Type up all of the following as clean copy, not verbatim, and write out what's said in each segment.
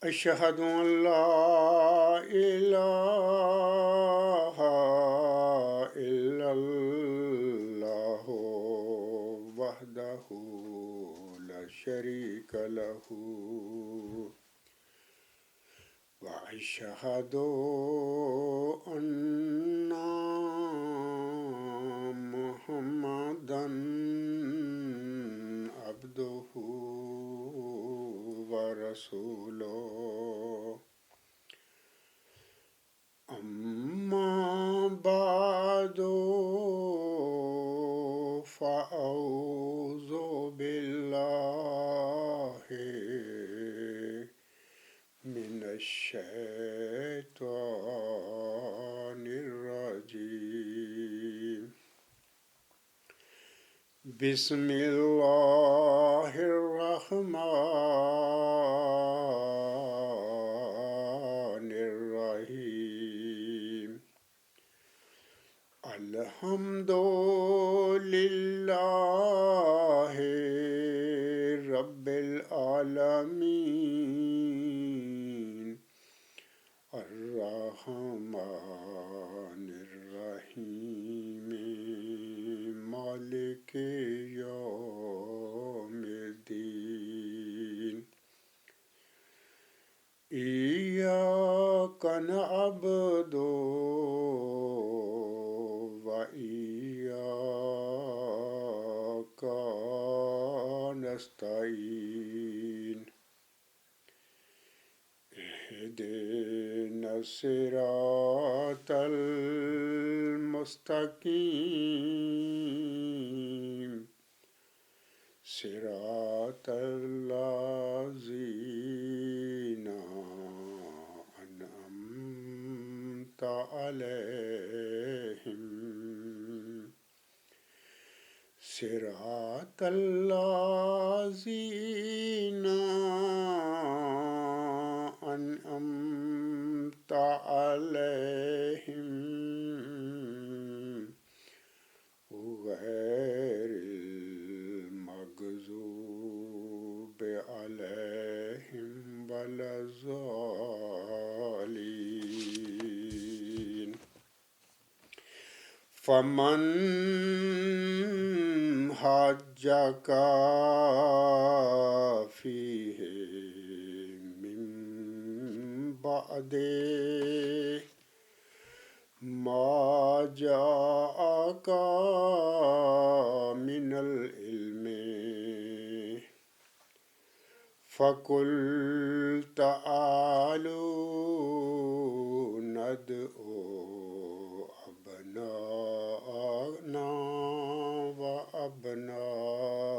أشهد أن لا إله إلا الله وحده لا شريك له وأشهد أن محمدا عبده ورسوله أما بعد فأعوذ بالله من الشيطان الرجيم بسم الله الرحمن الرحيم الحمد لله رب العالمين الرحمن الرحيم مالك يوم الدين إياك نعبد وإياك نستعين اهدنا الصراط المستقيم صراط الذين أنعمت عليهم صراط الذين أنعمت عليهم غير المغضوب عليهم ولا الضالين فمن حاجك فيه من بعد ما جاءك من العلم فقل تعالوا ندعو أبناءنا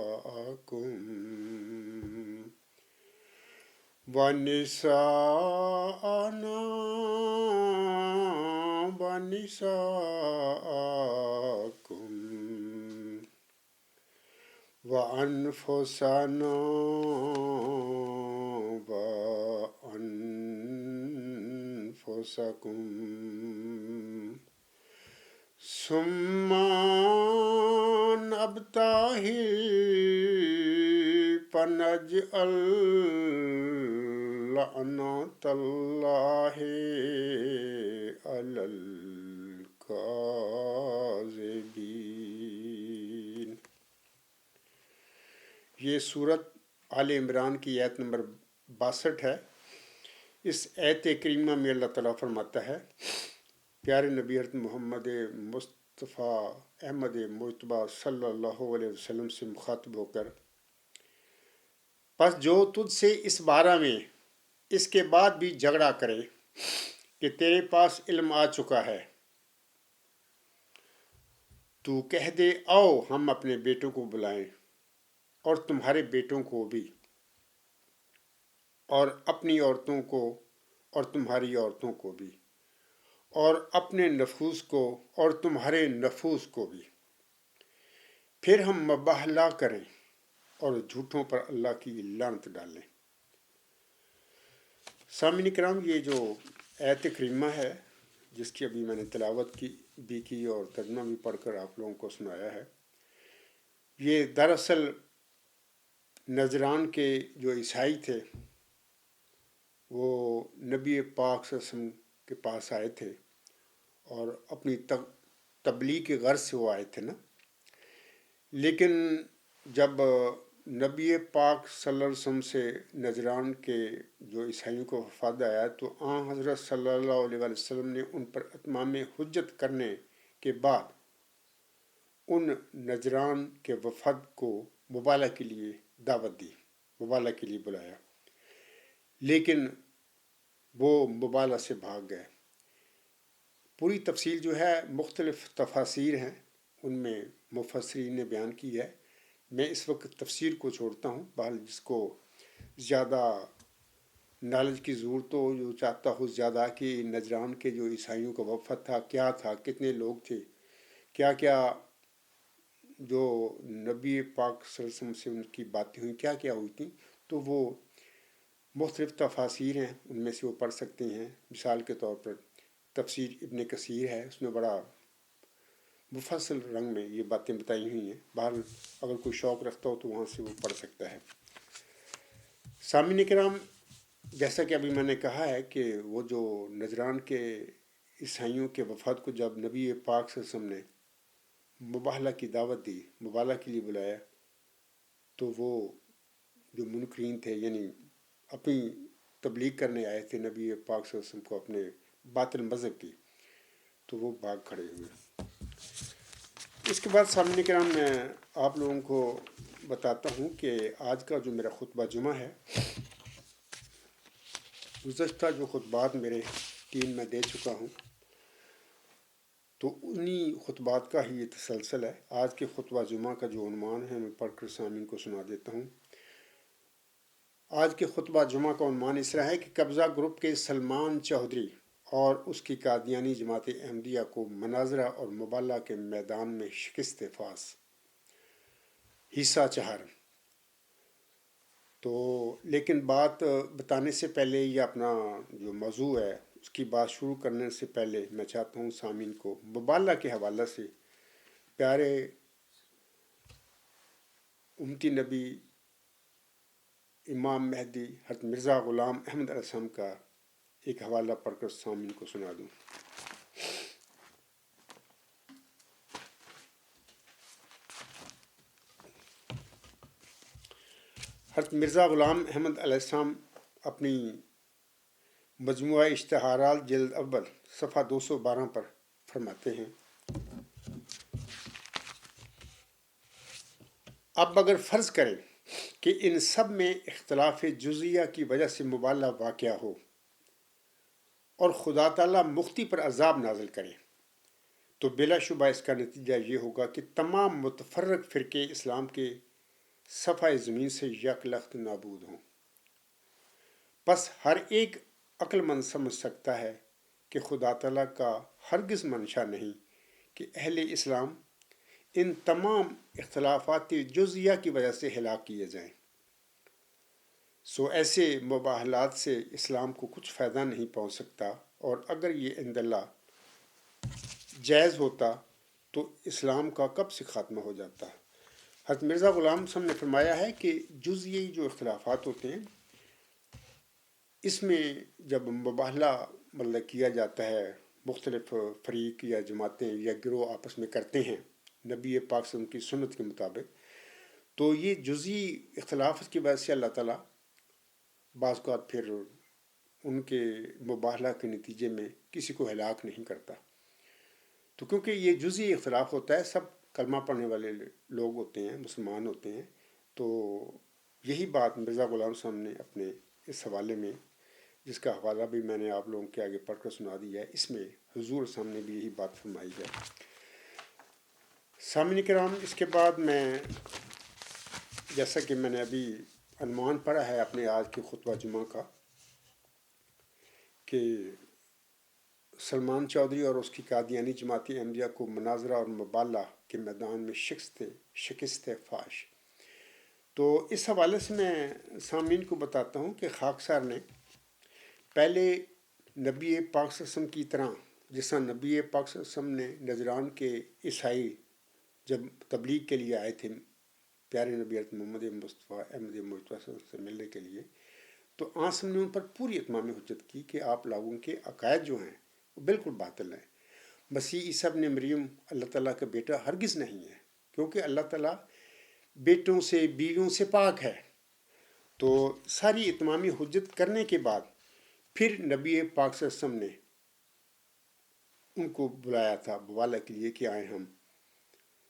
وأبناءكم ونساءنا ونساءكم وأنفسنا وأنفسكم ثم نبتهل فنجعل لعنة الله على الكاذبين۔ یہ صورت آل عمران کی آیت نمبر 62 ہے۔ اس آیت کریمہ میں اللہ تعالیٰ فرماتا ہے، پیارے نبی حضرت محمد مصطفیٰ احمد مجتبیٰ صلی اللہ علیہ وسلم سے مخاطب ہو کر، پس جو تجھ سے اس بارے میں اس کے بعد بھی جھگڑا کرے کہ تیرے پاس علم آ چکا ہے، تو کہہ دے آؤ ہم اپنے بیٹوں کو بلائیں اور تمہارے بیٹوں کو بھی، اور اپنی عورتوں کو اور تمہاری عورتوں کو بھی، اور اپنے نفوس کو اور تمہارے نفوس کو بھی، پھر ہم مباہلہ کریں اور جھوٹوں پر اللہ کی لعنت ڈالیں۔ سامعین کرام، یہ جو آیت کریمہ ہے جس کی ابھی میں نے تلاوت کی اور ترجمہ بھی پڑھ کر آپ لوگوں کو سنایا ہے، یہ دراصل نجران کے جو عیسائی تھے وہ نبی پاک صلی اللہ علیہ وسلم کے پاس آئے تھے اور اپنی تبلیغ کی غرض سے وہ آئے تھے نا. لیکن جب نبی پاک صلی اللہ علیہ وسلم سے نجران کے جو عیسائیوں کو وفد آیا تو حضرت صلی اللہ علیہ وسلم نے ان پر اتمام حجت کرنے کے بعد ان نجران کے وفد کو مبالغہ کے لیے دعوت دی، مبالغہ کے لیے بلایا، لیکن وہ مبالغہ سے بھاگ گئے. پوری تفصیل جو ہے مختلف تفاسیر ہیں، ان میں مفسرین نے بیان کی ہے. میں اس وقت تفسیر کو چھوڑتا ہوں، بہرحال جس کو زیادہ نالج کی ضرورت ہو، جو چاہتا ہو زیادہ کہ نجران کے جو عیسائیوں کا وفد تھا، کتنے لوگ تھے، کیا کیا جو نبی پاک صلی اللہ علیہ وسلم سے ان کی باتیں ہوئیں، کیا کیا ہوئی تھیں، تو وہ مختلف تفاسیر ہیں، ان میں سے وہ پڑھ سکتے ہیں. مثال کے طور پر تفسیر ابن کثیر ہے، اس میں بڑا مفصل رنگ میں یہ باتیں بتائی ہوئی ہیں. بہرحال اگر کوئی شوق رکھتا ہو تو وہاں سے وہ پڑھ سکتا ہے. سامعین کرام، جیسا کہ ابھی میں نے کہا ہے کہ وہ جو نجران کے عیسائیوں کے وفد کو جب نبی پاک صلی اللہ علیہ وسلم نے مبالغہ کی دعوت دی، مبالغہ کے لیے بلایا، تو وہ جو منکرین تھے، یعنی اپنی تبلیغ کرنے آئے تھے نبی پاک صلی اللہ علیہ وسلم کو اپنے باطل مذہب کی، تو وہ بھاگ کھڑے ہوئے. اس کے بعد سامنے کرام میں آپ لوگوں کو بتاتا ہوں کہ آج کا جو میرا خطبہ جمعہ ہے، گزشتہ جو خطبات میرے 3 میں دے چکا ہوں، تو انہی خطبات کا ہی یہ تسلسل ہے. آج کے خطبہ جمعہ کا جو عنوان ہے میں پڑھ کر سامعین کو سنا دیتا ہوں. آج کے خطبہ جمعہ کا عنوان اس طرح ہے کہ قبضہ گروپ کے سلمان چودھری اور اس کی قادیانی جماعت احمدیہ کو مناظرہ اور مبالغہ کے میدان میں شکست فاس. حصہ 4. تو لیکن بات بتانے سے پہلے، یہ اپنا جو موضوع ہے اس کی بات شروع کرنے سے پہلے میں چاہتا ہوں سامعین کو مبالغہ کے حوالے سے پیارے امتی نبی امام مہدی حضرت مرزا غلام احمد علیہ السلام کا ایک حوالہ پڑھ کر سامعین کو سنا دوں. حضرت مرزا غلام احمد علیہ السلام اپنی مجموعہ اشتہارات جلد اول صفحہ 212 پر فرماتے ہیں: اب اگر فرض کریں کہ ان سب میں اختلاف جزیہ کی وجہ سے مبالغہ واقع ہو اور خدا تعالیٰ مختی پر عذاب نازل کرے، تو بلا شبہ اس کا نتیجہ یہ ہوگا کہ تمام متفرق فرقے اسلام کے صفحہ زمین سے یک لخت نابود ہوں. بس ہر ایک عقل مند سمجھ سکتا ہے کہ خدا تعالیٰ کا ہرگز منشا نہیں کہ اہل اسلام ان تمام اختلافات جزیہ کی وجہ سے ہلاک کیے جائیں. سو ایسے مباحلات سے اسلام کو کچھ فائدہ نہیں پہنچ سکتا، اور اگر یہ عند اللہ جائز ہوتا تو اسلام کا کب سے خاتمہ ہو جاتا. حضرت مرزا غلام صاحب نے فرمایا ہے کہ جزئی جو اختلافات ہوتے ہیں، اس میں جب مباحلہ مطلب کیا جاتا ہے، مختلف فریق یا جماعتیں یا گروہ آپس میں کرتے ہیں نبی پاک صلی اللہ علیہ وسلم کی سنت کے مطابق، تو یہ جزئی اختلافات کی وجہ سے اللہ تعالیٰ بعض اوقات پھر ان کے مباحلہ کے نتیجے میں کسی کو ہلاک نہیں کرتا. تو کیونکہ یہ جزئی اختلاف ہوتا ہے، سب کلمہ پڑھنے والے لوگ ہوتے ہیں، مسلمان ہوتے ہیں، تو یہی بات مرزا غلام صاحب نے اپنے اس حوالے میں، جس کا حوالہ بھی میں نے آپ لوگوں کے آگے پڑھ کر سنا دیا ہے، اس میں حضور صاحب نے بھی یہی بات فرمائی ہے. سامعین کرام، اس کے بعد میں، جیسا کہ میں نے ابھی عنوان پڑھا ہے اپنے آج کے خطبہ جمعہ کا، کہ سلمان چودھری اور اس کی قادیانی جماعت احمدیہ کو مناظرہ اور مبالغہ کے میدان میں شکست فاش. تو اس حوالے سے میں سامعین کو بتاتا ہوں کہ خاکسار نے پہلے نبی پاک صلی اللہ علیہ وسلم کی طرح، جس طرح نبی پاک صلی اللہ علیہ وسلم نے نجران کے عیسائی جب تبلیغ کے لیے آئے تھے پیارے نبی حضرت محمد مصطفیٰ احمد مجتبیٰ سے ملنے کے لیے، تو آسم نے ان پر پوری اتمام حجت کی کہ آپ لوگوں کے عقائد جو ہیں وہ بالکل باطل ہیں. مسیح عیسیٰ ابن مریم اللہ تعالیٰ کا بیٹا ہرگز نہیں ہے، کیونکہ اللہ تعالیٰ بیٹوں سے بیویوں سے پاک ہے. تو ساری اتمامی حجت کرنے کے بعد پھر نبی پاک صلی اللہ علیہ وسلم نے ان کو بلایا تھا بوالا کے لیے کہ آئیں ہم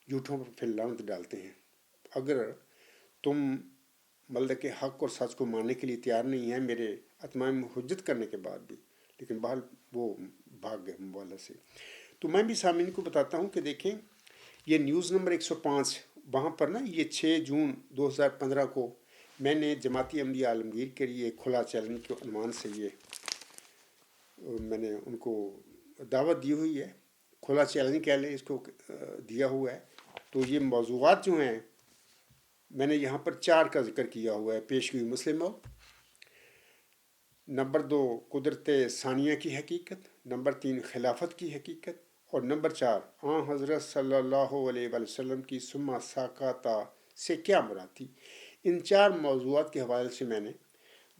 جھوٹوں پر پھر لعنت ڈالتے ہیں. اگر تم مطلب کہ حق اور سچ کو ماننے کے لیے تیار نہیں ہیں میرے اتمام حجت کرنے کے بعد بھی، لیکن بہرحال وہ بھاگ گئے موالا سے. تو میں بھی سامعین کو بتاتا ہوں کہ دیکھیں یہ نیوز نمبر 105 وہاں پر نا یہ 6 جون 2015 کو میں نے جماعتی عملی عالمگیر کے لیے کھلا چیلنج کے عنوان سے یہ میں نے ان کو دعوت دی ہوئی ہے. کھلا چیلنج کہہ لیں اس کو دیا ہوا ہے. تو یہ موضوعات جو ہیں میں نے یہاں پر 4 کا ذکر کیا ہوا ہے. پیشگوئی مسلموں، نمبر 2 قدرت ثانیہ کی حقیقت، نمبر 3 خلافت کی حقیقت، اور نمبر 4 حضرت صلی اللہ علیہ وآلہ وسلم کی سما ساکاتا سے کیا مراد تھی. ان 4 موضوعات کے حوالے سے میں نے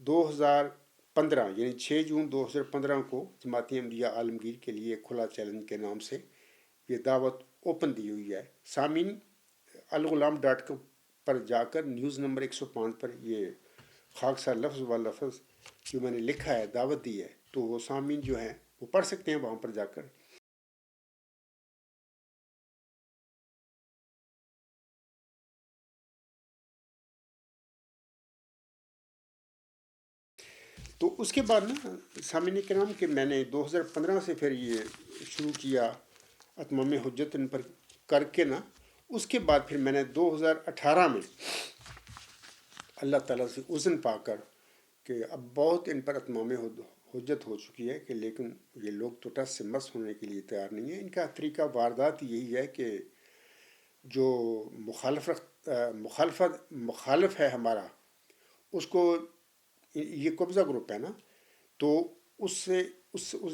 2015 یعنی 6 جون 2015 کو جماعتی عملیہ عالمگیر کے لیے کھلا چیلنج کے نام سے یہ دعوت اوپن دی ہوئی ہے. سامعین الغلام.com پر جا کر نیوز نمبر 105 پر یہ خاکسار لفظ و لفظ جو میں نے لکھا ہے دعوت دی ہے، تو وہ سامعین جو ہیں وہ پڑھ سکتے ہیں وہاں پر جا کر. تو اس کے بعد نا سامعین کرام کہ میں نے 2015 سے پھر یہ شروع کیا اتمام حجت ان پر کر کے نا، اس کے بعد پھر میں نے 2018 میں اللہ تعالیٰ سے اذن پا کر کہ اب بہت ان پر اتمام حجت ہو چکی ہے کہ لیکن یہ لوگ تو ٹس سے مس ہونے کے لیے تیار نہیں ہیں. ان کا طریقہ واردات یہی ہے کہ جو مخالف ہے ہمارا اس کو، یہ قبضہ گروپ ہے نا، تو اس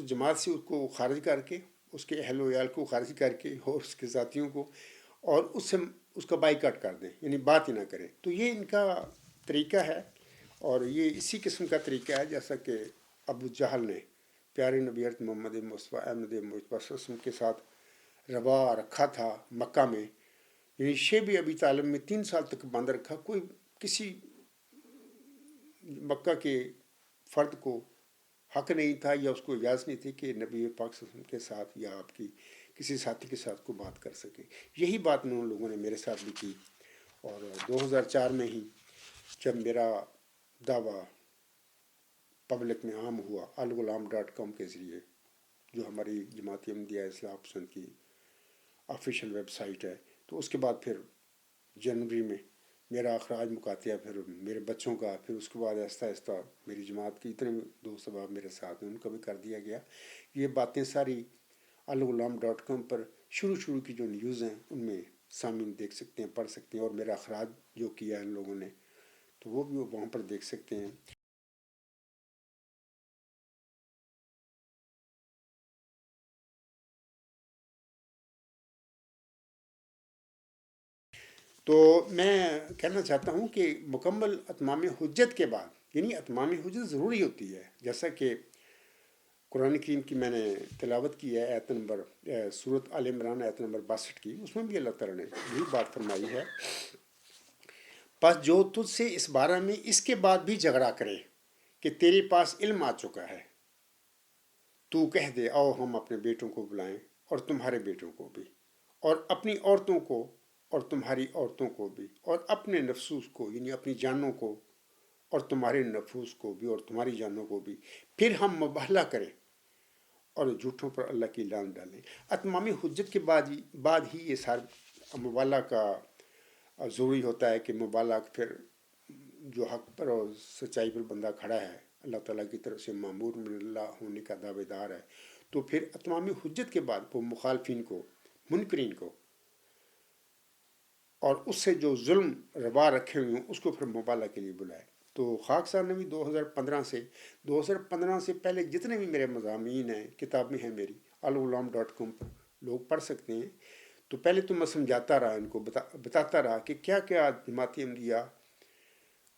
جماعت سے اس کو خارج کر کے اس کے اہل و عیال کو خارج کر کے اور اس کے ذاتیوں کو اور اس سے اس کا بائیکاٹ کر دیں، یعنی بات ہی نہ کریں. تو یہ ان کا طریقہ ہے اور یہ اسی قسم کا طریقہ ہے جیسا کہ ابو جہل نے پیارے نبی حضرت محمد مصطفیٰ احمد مجتبیٰ صلی اللہ علیہ وسلم کے ساتھ روا رکھا تھا مکہ میں. یعنی شیب ابی طالب میں 3 سال تک بند رکھا. کوئی کسی مکہ کے فرد کو حق نہیں تھا یا اس کو اجازت نہیں تھی کہ نبی پاک صلی اللہ علیہ وسلم کے ساتھ یا آپ کی کسی ساتھی کے ساتھ کو بات کر سکے. یہی بات ان لوگوں نے میرے ساتھ بھی کی. اور 2004 میں ہی جب میرا دعویٰ پبلک میں عام ہوا الغلام.com کے ذریعے، جو ہماری جماعتی عملیہ اصلاح پسند کی آفیشیل ویب سائٹ ہے، تو اس کے بعد پھر جنوری میں میرا اخراج مکاتیہ پھر میرے بچوں کا، پھر اس کے بعد آہستہ آہستہ میری جماعت کی اتنے دوست احباب میرے ساتھ ہیں ان کا بھی کر دیا گیا. یہ باتیں ساری الغلام.com پر شروع کی جو نیوز ہیں ان میں سامعین دیکھ سکتے ہیں، پڑھ سکتے ہیں، اور میرا اخراج جو کیا ان لوگوں نے تو وہ بھی وہاں پر دیکھ سکتے ہیں. تو میں کہنا چاہتا ہوں کہ مکمل اتمام حجت کے بعد، یعنی اتمام حجت ضروری ہوتی ہے، جیسا کہ قرآن کریم کی میں نے تلاوت کی ہے آیت نمبر سورۃ آل عمران آیت نمبر 62 کی، اس میں بھی اللہ تعالیٰ نے یہی بات فرمائی ہے. پس جو تجھ سے اس بارے میں اس کے بعد بھی جھگڑا کرے کہ تیرے پاس علم آ چکا ہے، تو کہہ دے آؤ ہم اپنے بیٹوں کو بلائیں اور تمہارے بیٹوں کو بھی، اور اپنی عورتوں کو اور تمہاری عورتوں کو بھی، اور اپنے نفسوس کو یعنی اپنی جانوں کو اور تمہارے نفوس کو بھی اور تمہاری جانوں کو بھی، پھر ہم مباہلہ کریں اور جھوٹوں پر اللہ کی لعنت ڈالیں. اتمام حجت کے بعد ہی یہ سارا مبالہ کا ضروری ہوتا ہے کہ مبالہ پھر جو حق پر اور سچائی پر بندہ کھڑا ہے، اللہ تعالیٰ کی طرف سے معمور من اللہ ہونے کا دعوے دار ہے، تو پھر اتمام حجت کے بعد وہ مخالفین کو، منکرین کو، اور اس سے جو ظلم روا رکھے ہوئے ہیں اس کو پھر مبالہ کے لیے بلائے. تو خاکسار نے بھی 2015 سے پہلے جتنے بھی میرے مضامین ہیں، کتابیں ہیں میری الغلام.com پر لوگ پڑھ سکتے ہیں. تو پہلے تو میں سمجھاتا رہا ان کو، بتاتا رہا کہ کیا کیا جماعتی عملیہ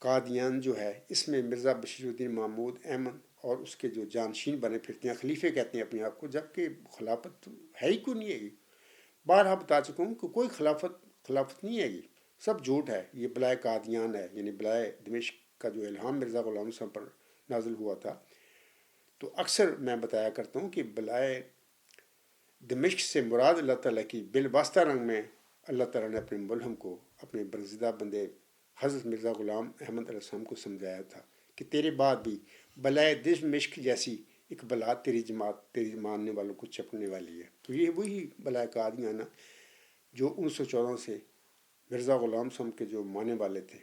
قادیان جو ہے اس میں مرزا بشیر الدین محمود احمد اور اس کے جو جانشین بنے پھرتے ہیں، خلیفے کہتے ہیں اپنے آپ کو، جبکہ خلافت ہے ہی کوئی نہیں ہے گی. بارہا بتا چکا ہوں کہ کوئی خلافت نہیں ہے گی، سب جھوٹ ہے. یہ بلائے قادیان ہے، یعنی بلائے دمشق کا جو الہام مرزا غلام صاحب پر نازل ہوا تھا. تو اکثر میں بتایا کرتا ہوں کہ بلائے دمشق سے مراد اللہ تعالیٰ کی بالواسطہ رنگ میں اللہ تعالیٰ نے اپنے ملہم کو، اپنے برگزیدہ بندے حضرت مرزا غلام احمد علیہ السلام کو سمجھایا تھا کہ تیرے بعد بھی بلائے دمشق جیسی ایک بلا تیری جماعت، تیری ماننے والوں کو چپنے والی ہے. تو یہ وہی بلائے قادیانہ جو 1914 سے مرزا غلام صاحب کے جو ماننے والے تھے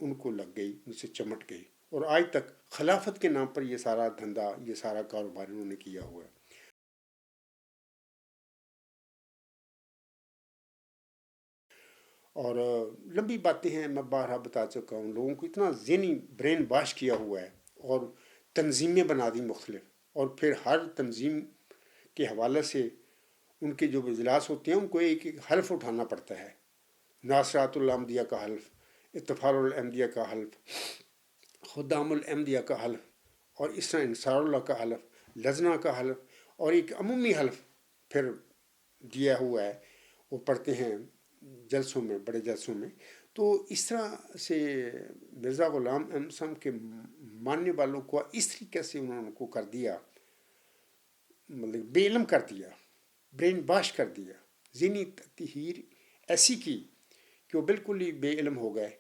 ان کو لگ گئی، ان سے چمٹ گئی، اور آج تک خلافت کے نام پر یہ سارا دھندا، یہ سارا کاروبار انہوں نے کیا ہوا ہے. اور لمبی باتیں ہیں، میں بارہا بتا چکا ہوں. لوگوں کو اتنا ذہنی برین واش کیا ہوا ہے اور تنظیمیں بنا دی مختلف، اور پھر ہر تنظیم کے حوالے سے ان کے جو اجلاس ہوتے ہیں ان کو ایک ایک حلف اٹھانا پڑتا ہے. ناصرات الاحمدیہ کا حلف، اتفاق الاحمدیہ کا حلف، خدام الاحمدیہ کا حلف، اور اس طرح انصار اللہ کا حلف، لجنہ کا حلف، اور ایک عمومی حلف پھر دیا ہوا ہے، وہ پڑھتے ہیں جلسوں میں، بڑے جلسوں میں. تو اس طرح سے مرزا غلام احمد صاحب کے ماننے والوں کو اس طریقے سے انہوں کو کر دیا، مطلب بے علم کر دیا، برین واش کر دیا، ذہنی تطہیر ایسی کی کہ وہ بالکل ہی بے علم ہو گئے،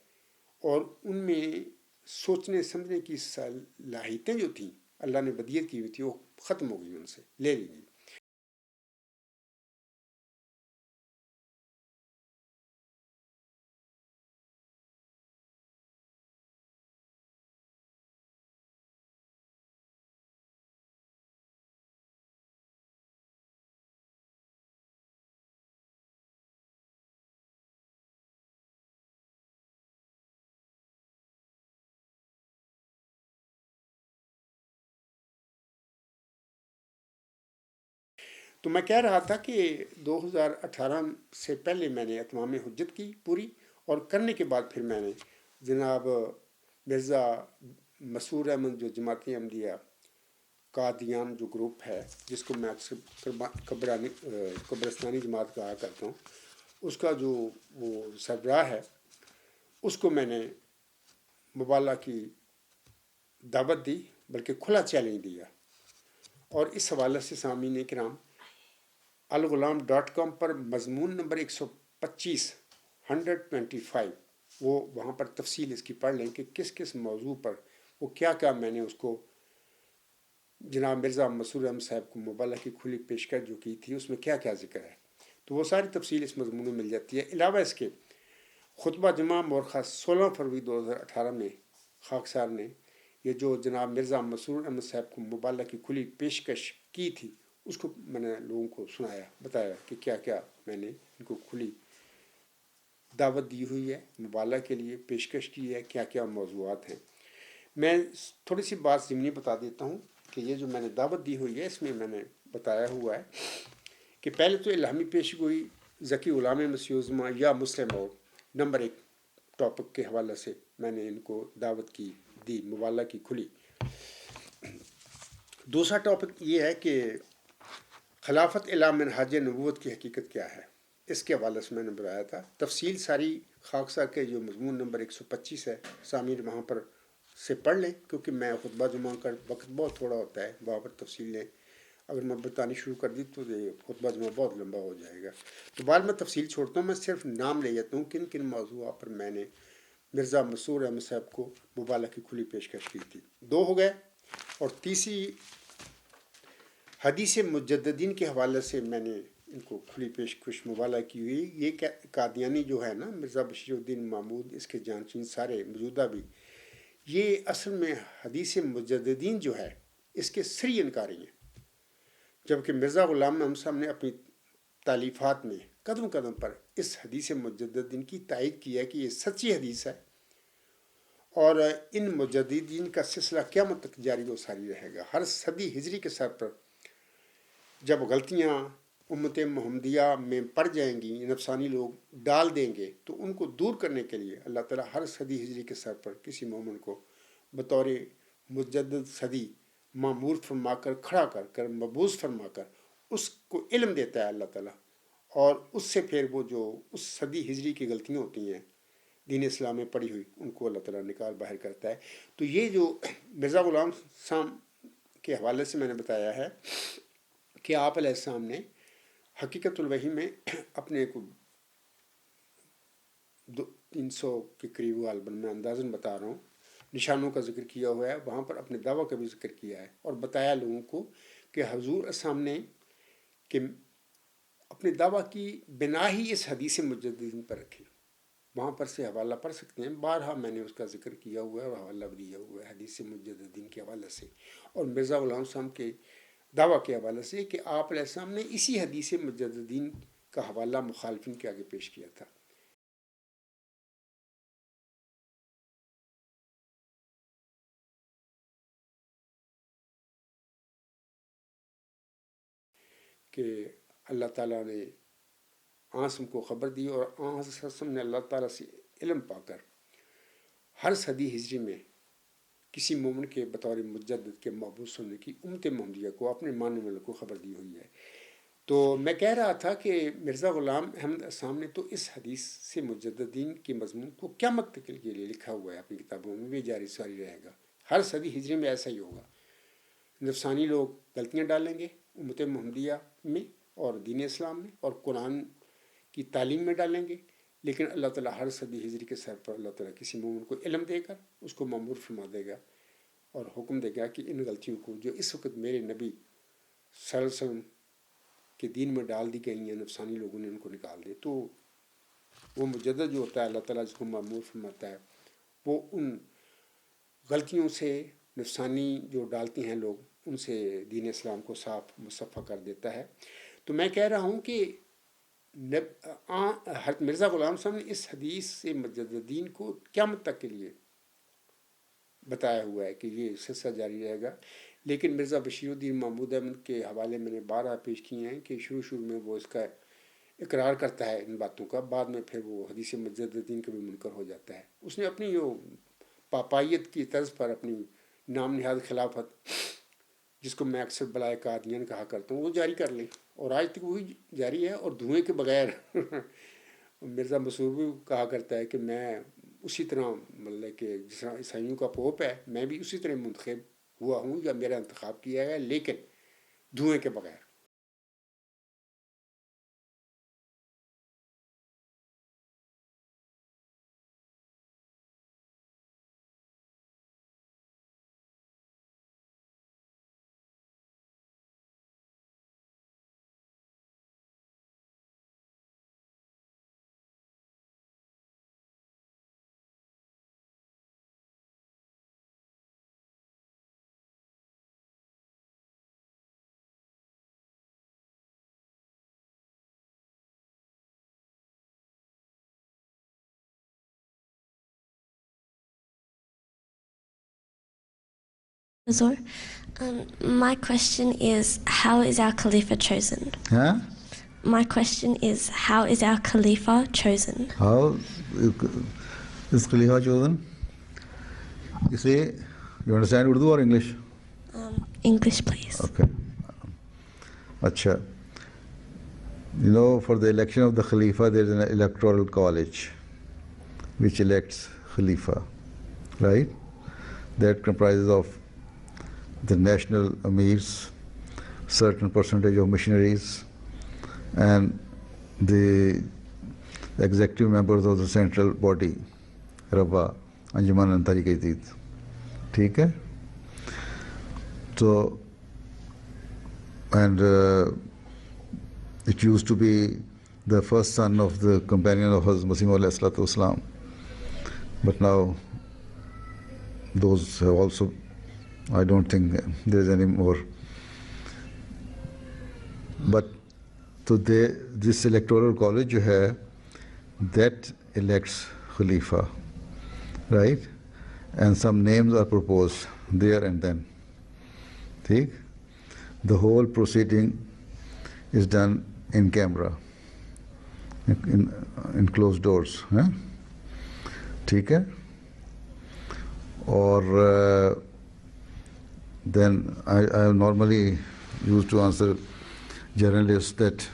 اور ان میں سوچنے سمجھنے کی صلاحیتیں جو تھیں اللہ نے ودیت کی ہوئی تھی وہ ختم ہو گئی، ان سے لے لی گئی. تو میں کہہ رہا تھا کہ 2018 سے پہلے میں نے اتمام حجت کی پوری، اور کرنے کے بعد پھر میں نے جناب مرزا مسرور احمد جو جماعت احمدیہ قادیان جو گروپ ہے، جس کو میں اکثر قبرستانی جماعت کہا کرتا ہوں، اس کا جو وہ سربراہ ہے، اس کو میں نے مبالغہ کی دعوت دی، بلکہ کھلا چیلنج دیا. اور اس حوالے سے سامعین کرام الغلام.com پر مضمون نمبر 125 125 وہ وہاں پر تفصیل اس کی پڑھ لیں کہ کس کس موضوع پر وہ کیا کیا میں نے اس کو جناب مرزا مسرور احمد صاحب کو مبالغہ کی کھلی پیشکش جو کی تھی اس میں کیا کیا ذکر ہے. تو وہ ساری تفصیل اس مضمون میں مل جاتی ہے. علاوہ اس کے خطبہ جمعہ مورخہ 16 فروری 2018 میں خاکسار نے یہ جو جناب مرزا مسرور احمد صاحب کو مبالغہ کی کھلی پیشکش کی تھی اس کو میں نے لوگوں کو سنایا، بتایا کہ کیا کیا میں نے ان کو کھلی دعوت دی ہوئی ہے، مبالغہ کے لیے پیشکش کی ہے، کیا کیا موضوعات ہیں. میں تھوڑی سی بات ضمنی بتا دیتا ہوں کہ یہ جو میں نے دعوت دی ہوئی ہے اس میں میں نے بتایا ہوا ہے کہ پہلے تو الہامی پیش گوئی ذکی غلام مسیح عظمیٰ یا مسلم اور نمبر 1 ٹاپک کے حوالے سے میں نے ان کو دعوت کی دی، مبالغہ کی کھلی. دوسرا ٹاپک یہ ہے کہ خلافت الی منہاج نبوت کی حقیقت کیا ہے، اس کے حوالے سے میں نے بتایا تھا. تفصیل ساری خاکسار کے جو مضمون نمبر 125 ہے سامعین وہاں پر سے پڑھ لیں، کیونکہ میں خطبہ جمعہ کا وقت بہت تھوڑا ہوتا ہے، وہاں پر تفصیل لیں. اگر میں بتانی شروع کر دی تو یہ خطبہ جمعہ بہت لمبا ہو جائے گا. تو بعد میں تفصیل چھوڑتا ہوں، میں صرف نام لے جاتا ہوں کن کن موضوعات پر میں نے مرزا مسرور احمد صاحب کو مبالغہ کی کھلی پیشکش کی تھی. 2 ہو گئے. اور تیسری حدیث مجددین کے حوالے سے میں نے ان کو کھلی پیشکش مبالغہ کی ہوئی. یہ قادیانی جو ہے نا مرزا بشیر الدین محمود، اس کے جانشین سارے موجودہ بھی، یہ اصل میں حدیث مجددین جو ہے اس کے سری انکاری ہیں، جبکہ مرزا غلام احمد صاحب نے اپنی تالیفات میں قدم قدم پر اس حدیث مجددین کی تائید کی ہے کہ یہ سچی حدیث ہے، اور ان مجددین کا سلسلہ قیامت تک جاری و ساری رہے گا. ہر صدی ہجری کے سر پر جب غلطیاں امت محمدیہ میں پڑ جائیں گی، نفسانی لوگ ڈال دیں گے، تو ان کو دور کرنے کے لیے اللہ تعالیٰ ہر صدی ہجری کے سر پر کسی مومن کو بطور مجدد صدی معمور فرما کر، کھڑا کر مبعوث فرما کر اس کو علم دیتا ہے اللہ تعالیٰ، اور اس سے پھر وہ جو اس صدی ہجری کی غلطیاں ہوتی ہیں دین اسلام میں پڑی ہوئی، ان کو اللہ تعالیٰ نکال باہر کرتا ہے۔ تو یہ جو مرزا غلام صاحب کے حوالے سے میں نے بتایا ہے کہ آپ علیہ السلام نے حقیقت الوحی میں اپنے کو 300 کے قریب غالباً، میں اندازاً بتا رہا ہوں، نشانوں کا ذکر کیا ہوا ہے، وہاں پر اپنے دعویٰ کا بھی ذکر کیا ہے، اور بتایا لوگوں کو کہ حضور السلام نے کہ اپنے دعویٰ کی بنا ہی اس حدیث مجددین پر رکھی۔ وہاں پر سے حوالہ پڑھ سکتے ہیں، بارہا میں نے اس کا ذکر کیا ہوا ہے اور حوالہ بھی دیا ہوا ہے حدیث مجددین کے حوالے سے، اور مرزا غلام صاحب کے دعویٰ کے حوالے سے کہ آپ علیہ السلام نے اسی حدیث مجددین کا حوالہ مخالفین کے آگے پیش کیا تھا۔ کہ اللہ تعالیٰ نے آسم کو خبر دی، اور آسم نے اللہ تعالیٰ سے علم پا کر ہر صدی ہجری میں کسی مومن کے بطور مجدد کے مبعوث ہونے کی امت محمدیہ کو، اپنے ماننے والوں کو خبر دی ہوئی ہے۔ تو میں کہہ رہا تھا کہ مرزا غلام احمد السلام نے تو اس حدیث سے مجددین کے مضمون کو قیامت تک کے لیے لکھا ہوا ہے، اپنی کتابوں میں بھی جاری ساری رہے گا، ہر صدی ہجری میں ایسا ہی ہوگا۔ نفسانی لوگ غلطیاں ڈالیں گے امت محمدیہ میں اور دین اسلام میں اور قرآن کی تعلیم میں ڈالیں گے، لیکن اللہ تعالیٰ ہر صدی ہجری کے سر پر اللہ تعالیٰ کسی مومن کو علم دے کر اس کو مامور فرما دے گا اور حکم دے گا کہ ان غلطیوں کو جو اس وقت میرے نبی صلی اللہ علیہ وسلم کے دین میں ڈال دی گئی ہیں نفسانی لوگوں نے، ان کو نکال دے۔ تو وہ مجدد جو ہوتا ہے اللہ تعالیٰ جس کو مامور فرماتا ہے، وہ ان غلطیوں سے نفسانی جو ڈالتے ہیں لوگ، ان سے دین اسلام کو صاف مصفح کر دیتا ہے۔ تو میں کہہ رہا ہوں کہ مرزا غلام صاحب نے اس حدیث سے مجددین کو قیامت تک کے لیے بتایا ہوا ہے کہ یہ سلسلہ جاری رہے گا، لیکن مرزا بشیر الدین محمود احمد کے حوالے میں نے بارہا پیش کیے ہیں کہ شروع میں وہ اس کا اقرار کرتا ہے ان باتوں کا، بعد میں پھر وہ حدیث مجددین کا بھی منکر ہو جاتا ہے۔ اس نے اپنی جو پاپائیت کی طرز پر اپنی نام نہاد خلافت، جس کو میں اکثر بلائے قادیان کہا کرتا ہوں، وہ جاری کر لیں، اور آج تک وہی جاری ہے، اور دھوئیں کے بغیر۔ مرزا مسرور بھی کہا کرتا ہے کہ میں اسی طرح، مطلب کہ جس طرح عیسائیوں کا پوپ ہے، میں بھی اسی طرح منتخب ہوا ہوں یا میرا انتخاب کیا گیا، لیکن دھوئیں کے بغیر۔ Azor, my question is, how is our Khalifa chosen? Huh? My question is, how is our Khalifa chosen? How is Khalifa chosen? You say, you understand Urdu or English? English, please. Okay. Acha. You know, for the election of the Khalifa, there is an electoral college which elects Khalifa, right? That comprises of the national amirs, certain percentage of missionaries, and the executive members of the central body, Rabba, Anjuman and Tariq-e-Jadid. ٹھیک ہے؟ So, and it used to be the first son of the companion of Hazrat Masih Maud alayhi salatu wasalam. But now those have also, I don't think there is any more. But so this electoral college jo hai, that elects Khalifa, right? And some names are proposed there and then. The whole proceeding is done in camera, in closed doors. ٹھیک ہے. اور then I normally used to answer journalists that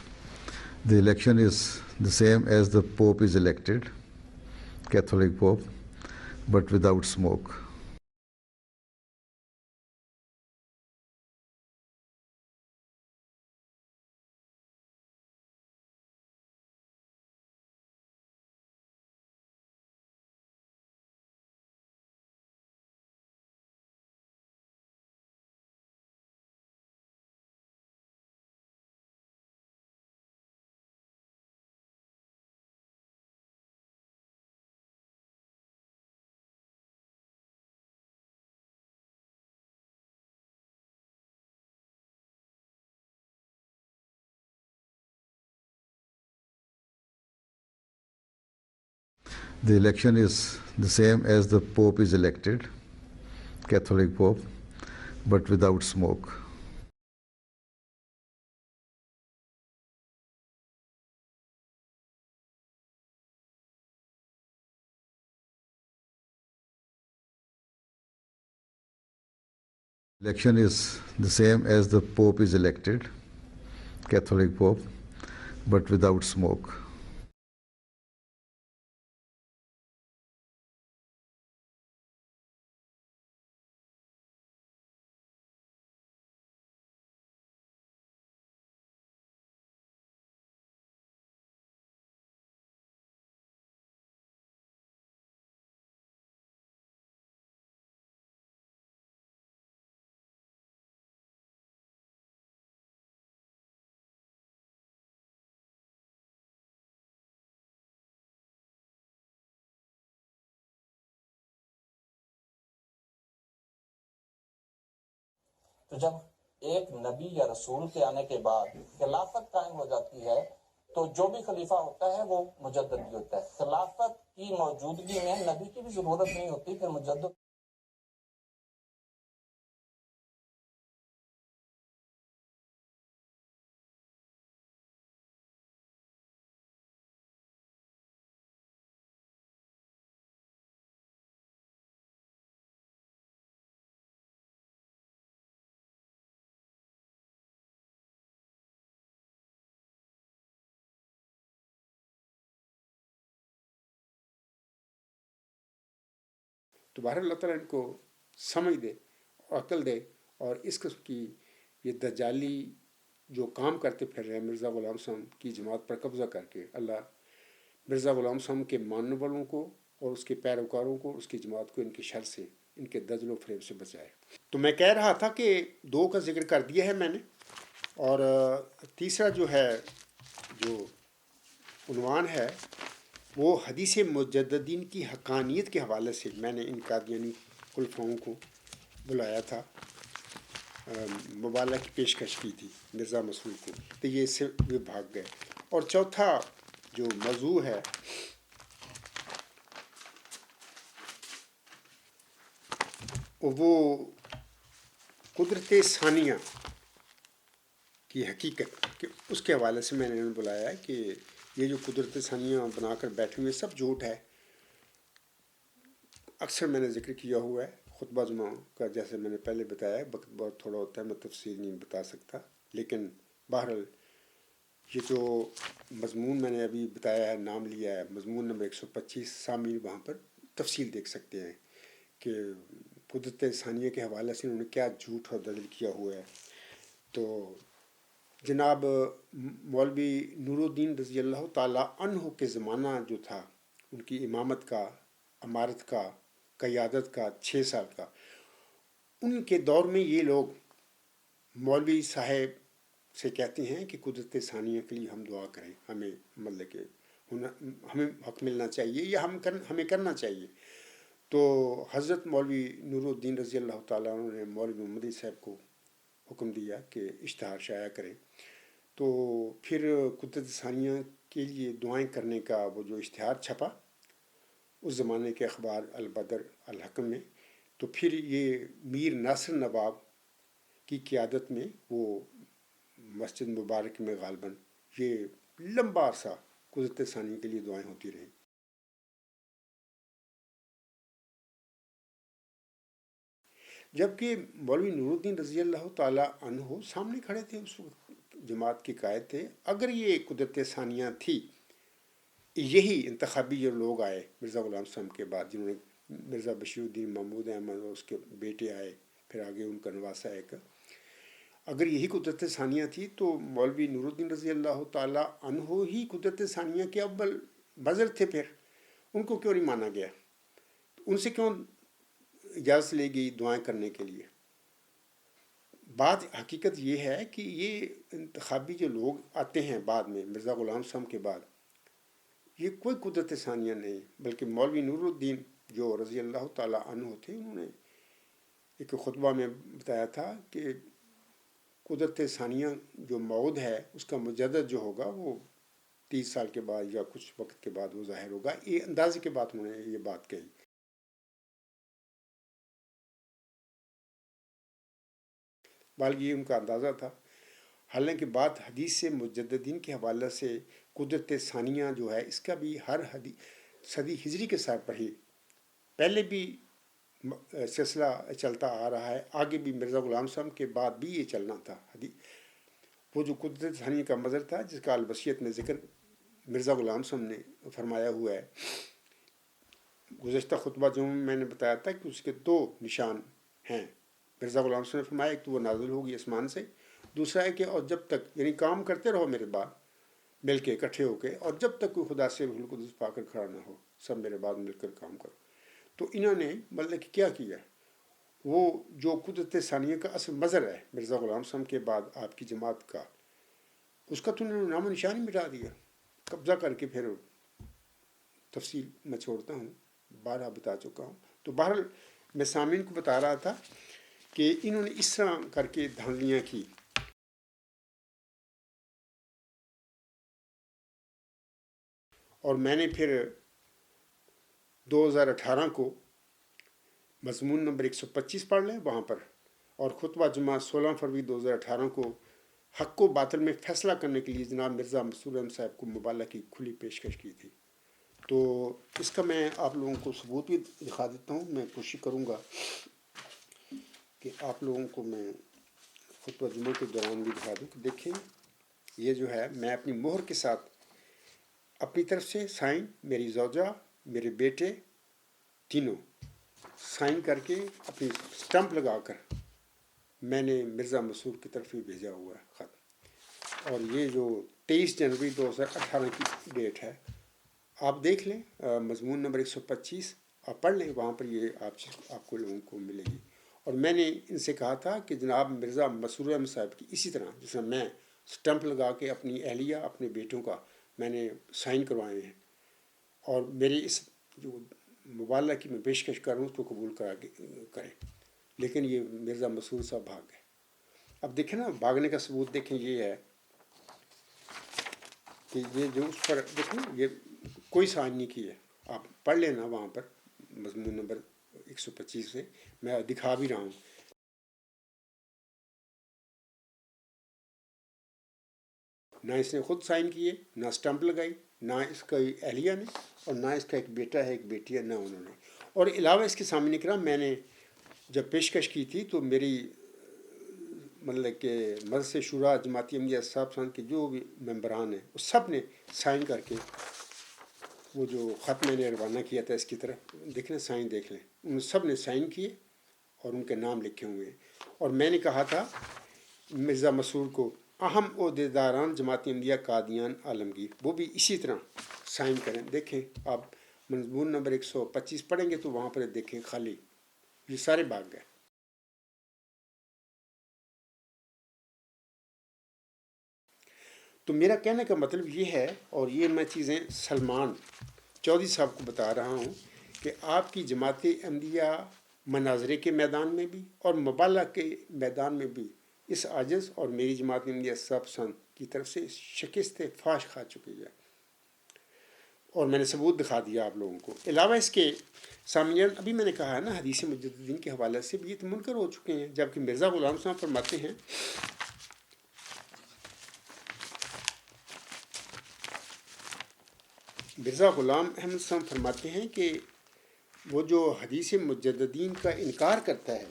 the election is the same as the Pope is elected, Catholic Pope, but without smoke. The election is the same as the Pope is elected, Catholic Pope, but without smoke. Election is the same as the Pope is elected, Catholic Pope, but without smoke. تو جب ایک نبی یا رسول کے آنے کے بعد خلافت قائم ہو جاتی ہے تو جو بھی خلیفہ ہوتا ہے وہ مجدد بھی ہوتا ہے. خلافت کی موجودگی میں نبی کی بھی ضرورت نہیں ہوتی پھر مجدد. تو بہرحال اللہ تعالیٰ ان کو سمجھ دے اور عقل دے، اور اس قسم کی یہ دجالی جو کام کرتے پھر رہے ہیں مرزا غلام صاحب کی جماعت پر قبضہ کر کے، اللہ مرزا غلام صاحب کے ماننے والوں کو اور اس کے پیروکاروں کو، اس کی جماعت کو ان کے شر سے، ان کے دجل و فریب سے بچائے. تو میں کہہ رہا تھا کہ 2 کا ذکر کر دیا ہے میں نے، اور تیسرا جو ہے، جو عنوان ہے، وہ حدیث مجددین کی حقانیت کے حوالے سے میں نے ان قادیانی خلفاؤں کو بلایا تھا، مبالغہ کی پیشکش کی تھی مرزا مسعود کو، تو یہ اس سے وہ بھاگ گئے. اور چوتھا جو موضوع ہے وہ قدرت ثانیہ کی حقیقت، کہ اس کے حوالے سے میں نے انہیں بلایا ہے کہ یہ جو قدرت ثانیہ بنا کر بیٹھے ہوئے سب جھوٹ ہے. اکثر میں نے ذکر کیا ہوا ہے خطبہ جمعہ کا، جیسے میں نے پہلے بتایا ہے، وقت بہت تھوڑا ہوتا ہے، میں تفصیل نہیں بتا سکتا، لیکن بہرحال یہ جو مضمون میں نے ابھی بتایا ہے، نام لیا ہے، مضمون نمبر 125، سامعین وہاں پر تفصیل دیکھ سکتے ہیں کہ قدرت ثانیہ کے حوالے سے انہوں نے کیا جھوٹ اور دلیل کیا ہوا ہے. تو جناب مولوی نور الدین رضی اللہ تعالیٰ عنہ کے زمانہ جو تھا، ان کی امامت کا، امارت کا، قیادت کا، 6 سال کا، ان کے دور میں یہ لوگ مولوی صاحب سے کہتے ہیں کہ قدرت ثانیہ کے لیے ہم دعا کریں، ہمیں مطلب کہ ہمیں حق ملنا چاہیے یا ہمیں کرنا چاہیے. تو حضرت مولوی نور الدین رضی اللہ تعالیٰ عنہ نے مولوی محمدی صاحب کو حکم دیا کہ اشتہار شائع کریں. تو پھر قدرت ثانیہ کے لیے دعائیں کرنے کا وہ جو اشتہار چھپا اس زمانے کے اخبار البدر الحکم میں، تو پھر یہ میر ناصر نواب کی قیادت میں وہ مسجد مبارک میں غالباً یہ لمبا عرصہ قدرت ثانیہ کے لیے دعائیں ہوتی رہیں۔ جبکہ مولوی نور الدین رضی اللہ تعالیٰ عنہ سامنے کھڑے تھے، اس وقت جماعت کے قائد تھے۔ اگر یہ قدرت ثانیہ تھی، یہی انتخابی جو لوگ آئے مرزا غلام صاحب کے بعد، جنہوں نے مرزا بشیر الدین محمود احمد اور اس کے بیٹے آئے، پھر آگے ان کا نواسا ایک، اگر یہی قدرت ثانیہ تھی تو مولوی نور الدین رضی اللہ تعالیٰ عنہ ہی قدرت ثانیہ کے اول بذر تھے، پھر ان کو کیوں نہیں مانا گیا؟ ان سے کیوں اجازت لی گئی دعائیں کرنے کے لیے؟ بات حقیقت یہ ہے کہ یہ انتخابی جو لوگ آتے ہیں بعد میں مرزا غلام صاحب کے بعد، یہ کوئی قدرت ثانیہ نہیں، بلکہ مولوی نور الدین جو رضی اللہ تعالیٰ عنہ تھے، انہوں نے ایک خطبہ میں بتایا تھا کہ قدرت ثانیہ جو موعود ہے اس کا مجدد جو ہوگا وہ 30 سال کے بعد یا کچھ وقت کے بعد وہ ظاہر ہوگا۔ یہ اندازے کے بعد انہوں نے یہ بات کہی۔ بلکہ یہ ان کا اندازہ تھا، حالانکہ بات حدیث سے مجددین کے حوالے سے قدرت ثانیہ جو ہے اس کا بھی ہر صدی ہجری کے سال پر ہی پہلے بھی سلسلہ چلتا آ رہا ہے، آگے بھی مرزا غلام صاحب کے بعد بھی یہ چلنا تھا۔ وہ جو قدرت ثانیہ کا مظہر تھا جس کا الوصیت میں ذکر مرزا غلام صاحب نے فرمایا ہوا ہے، گزشتہ خطبہ جو میں نے بتایا تھا کہ اس کے 2 نشان ہیں۔ مرزا غلام صاحب نے فرمایا ایک تو وہ نازل ہوگی آسمان سے، دوسرا ہے کہ اور جب تک یعنی کام کرتے رہو میرے بعد مل کے اکٹھے ہو کے، اور جب تک کوئی خدا سے روح القدس پا کر کھڑا نہ ہو، سب میرے بعد مل کر کام کرو۔ تو انہوں نے مطلب کہ کیا کیا؟ وہ جو قدرت ثانیہ کا اصل مظہر ہے مرزا غلام صاحب کے بعد آپ کی جماعت کا، اس کا تو انہوں نے نام و نشان ہی مٹا دیا، قبضہ کر کے۔ پھر تفصیل میں چھوڑتا ہوں، بارہا بتا چکا ہوں۔ تو بہرحال میں سامعین کو بتا رہا تھا کہ انہوں نے اس طرح کر کے دھاندلیاں کی۔ اور میں نے پھر 2018 کو مضمون نمبر 125 پڑھ لیں وہاں پر، اور خطبہ جمعہ 16 فروری 2018 کو حق و باطل میں فیصلہ کرنے کے لیے جناب مرزا مسرور احمد صاحب کو مبالغہ کی کھلی پیشکش کی تھی۔ تو اس کا میں آپ لوگوں کو ثبوت بھی دکھا دیتا ہوں۔ میں کوشش کروں گا کہ آپ لوگوں کو میں خطبہ جمعہ کے دوران بھی دکھا دوں کہ دیکھیں یہ جو ہے میں اپنی مہر کے ساتھ اپنی طرف سے سائن، میری زوجہ، میرے بیٹے تینوں سائن کر کے اپنی سٹمپ لگا کر میں نے مرزا مسرور کی طرف ہی بھیجا ہوا ہے خط۔ اور یہ جو 23 جنوری 2018 کی ڈیٹ ہے، آپ دیکھ لیں مضمون نمبر 125 آپ پڑھ لیں، وہاں پر یہ آپ کو لوگوں کو ملے گی۔ اور میں نے ان سے کہا تھا کہ جناب مرزا مسرور احمد صاحب کی اسی طرح جس میں میں سٹمپ لگا کے اپنی اہلیہ اپنے بیٹوں کا میں نے سائن کروائے ہیں، اور میری اس جو مبالغہ کی میں پیشکش کر رہا ہوں اس کو قبول کریں، لیکن یہ مرزا مسرور صاحب بھاگ گئے۔ اب دیکھیں نا، بھاگنے کا ثبوت دیکھیں یہ ہے کہ یہ جو اس پر دیکھیں یہ کوئی سائن نہیں کی ہے، آپ پڑھ لینا وہاں پر مضمون نمبر 125 سے میں دکھا بھی رہا ہوں۔ نہ اس نے خود سائن کیے، نہ سٹمپ لگائی، نہ اس کا اہلیہ نے، اور نہ اس کا ایک بیٹا ہے ایک بیٹی ہے، نہ انہوں نے۔ اور علاوہ اس کے سامنے کرام میں نے جب پیشکش کی تھی تو میری مطلب کہ مجلس شورا جماعتی احمدیہ صاحب کے جو بھی ممبران ہیں وہ سب نے سائن کر کے وہ جو خط میں نے روانہ کیا تھا اس کی طرف دیکھ لیں، سائن دیکھ لیں، ان سب نے سائن کیے اور ان کے نام لکھے ہوئے ہیں۔ اور میں نے کہا تھا مرزا مسرور کو اہم عہدیداران جماعت احمدیہ قادیان عالمگیر وہ بھی اسی طرح سائن کریں۔ دیکھیں آپ مضمون نمبر 125 پڑھیں گے تو وہاں پر دیکھیں خالی یہ سارے بھاگ گئے۔ تو میرا کہنے کا مطلب یہ ہے، اور یہ میں چیزیں سلمان چودھری صاحب کو بتا رہا ہوں کہ آپ کی جماعت احمدیہ مناظرے کے میدان میں بھی اور مبالغہ کے میدان میں بھی اس عاجز اور میری جماعت احمدیہ صاحب کی طرف سے شکست فاش کھا چکی ہے، اور میں نے ثبوت دکھا دیا آپ لوگوں کو۔ علاوہ اس کے سامعین ابھی میں نے کہا ہے نا حدیث مجددین کے حوالے سے بھی یہ تو منکر ہو چکے ہیں، جبکہ مرزا غلام صاحب فرماتے ہیں مرزا غلام احمد صاحب فرماتے ہیں کہ وہ جو حدیث مجددین کا انکار کرتا ہے